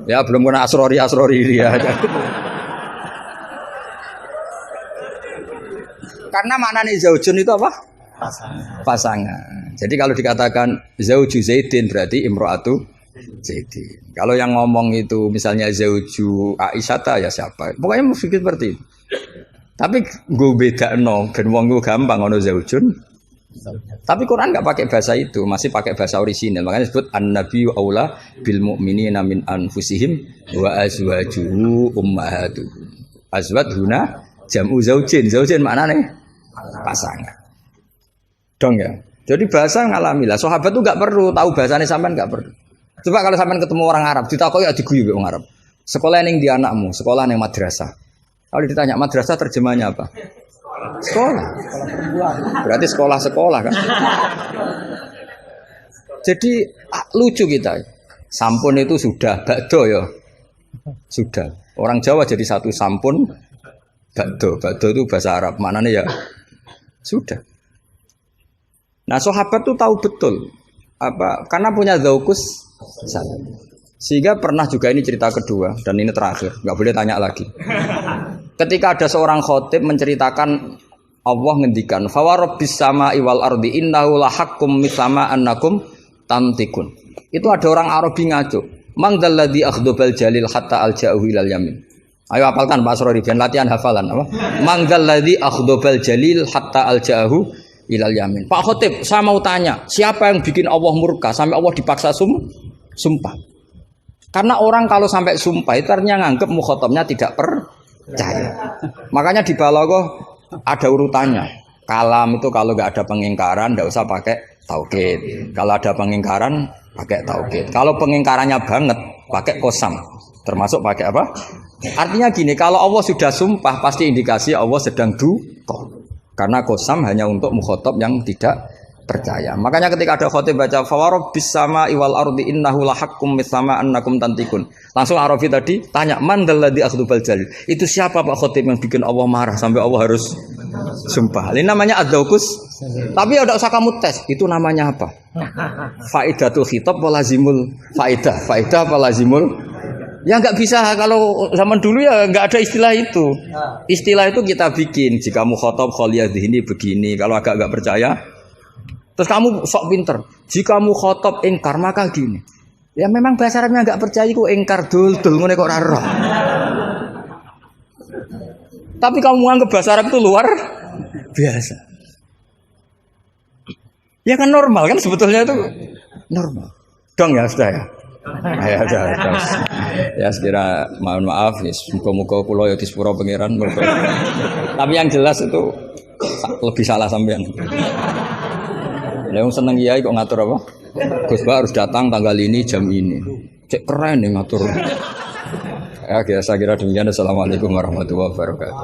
[SPEAKER 1] Ya belum kena asrori dia. Karena maknanya zaujun itu apa? Pasangan. Jadi kalau dikatakan zauju Zaidin berarti imro'atu Zaidin. Kalau yang ngomong itu misalnya zauju Aisyata ya siapa? Pokoknya mesti seperti itu. Tapi gue beda ben wong gue gampang ono zaujun. Tapi Quran nggak pakai bahasa itu, masih pakai bahasa orisinal. Makanya disebut an-nabiyyu aula bil mu'minina min anfusihim wa azwajuhu ummahatuhum. Azwaj huna jam'u zaujin. Zaujin maknanya pasangan. Dong ya. Jadi bahasa ngalamilah. Sahabat tuh nggak perlu tahu bahasanya sampean nggak perlu. Coba kalau sampean ketemu orang Arab, ditakoki ya diguyu orang Arab. Sekolah ning di anakmu, sekolah ning madrasah. Kalau ditanya madrasah terjemahnya apa? Sekolah. Berarti sekolah-sekolah kan. Jadi lucu kita. Sampun itu sudah bakdo ya. Sudah. Orang Jawa jadi satu sampun bakdo. Bakdo itu bahasa Arab. Maknanya ya sudah. Nah, sahabat tuh tahu betul apa karena punya dzauqus salim. Sehingga pernah juga ini cerita kedua dan ini terakhir, nggak boleh tanya lagi. Ketika ada seorang khotib menceritakan Allah ngendikan, "Fa rabbis samai wal ardi innahu lahaqqum mithama annakum tantikun." Itu ada orang Arabi ngaco. "Man dzalladzi akhdhabal jalil hatta alja'u ilal yamin." Ayo hafalkan Pak Asrori ben latihan hafalan apa? "Man dzalladzi akhdhabal jalil hatta alja'u ilal yamin." Pak khotib, saya mau tanya, siapa yang bikin Allah murka sampai Allah dipaksa sumpah? Karena orang kalau sampai sumpah itu artinya nganggep mukhatabnya tidak percaya. Makanya di balaghah ada urutannya. Kalam itu kalau nggak ada pengingkaran nggak usah pakai taukid. Kalau ada pengingkaran pakai taukid. Kalau pengingkarannya banget pakai qasam. Termasuk pakai apa? Artinya gini, kalau Allah sudah sumpah pasti indikasi Allah sedang duka. Karena qasam hanya untuk mukhatab yang tidak percaya. Makanya ketika ada khotib baca fawarabbis samai wal ardi innahu lahaqqum mitsama annakum tantikun. Langsung Arabi tadi tanya, "Man dzalladzi akhdubal jalil?" Itu siapa Pak khotib yang bikin Allah marah sampai Allah harus sumpah? Ini namanya adzauqus. Tapi ya enggak usah kamu tes. Itu namanya apa? Faidatul khitab wa lazimul faidah. Faidah apa lazimul? Ya enggak bisa, kalau zaman dulu ya enggak ada istilah itu. Istilah itu kita bikin. Jika mukhatab khaliyadhini begini, kalau agak enggak percaya terus kamu sok pinter. Jika mukhatab ingkar maka gini. Ya memang bahasa Arabnya enggak percaya kok ingkar dul ngene kok ora roh. Tapi kamu anggap bahasa Arab itu luar biasa. Ya kan normal kan sebetulnya itu normal. Dong ya sudah ya. Ya sudah. Ya sekira mohon maaf ya muga-muga kula ya disepuro pangeran. Tapi yang jelas itu lebih salah sampean. Yang seneng kiai kok ngatur apa? Gus Bah harus datang tanggal ini jam ini. Cek keren nih ngatur. Ya, saya kira demikian. Assalamualaikum warahmatullahi wabarakatuh.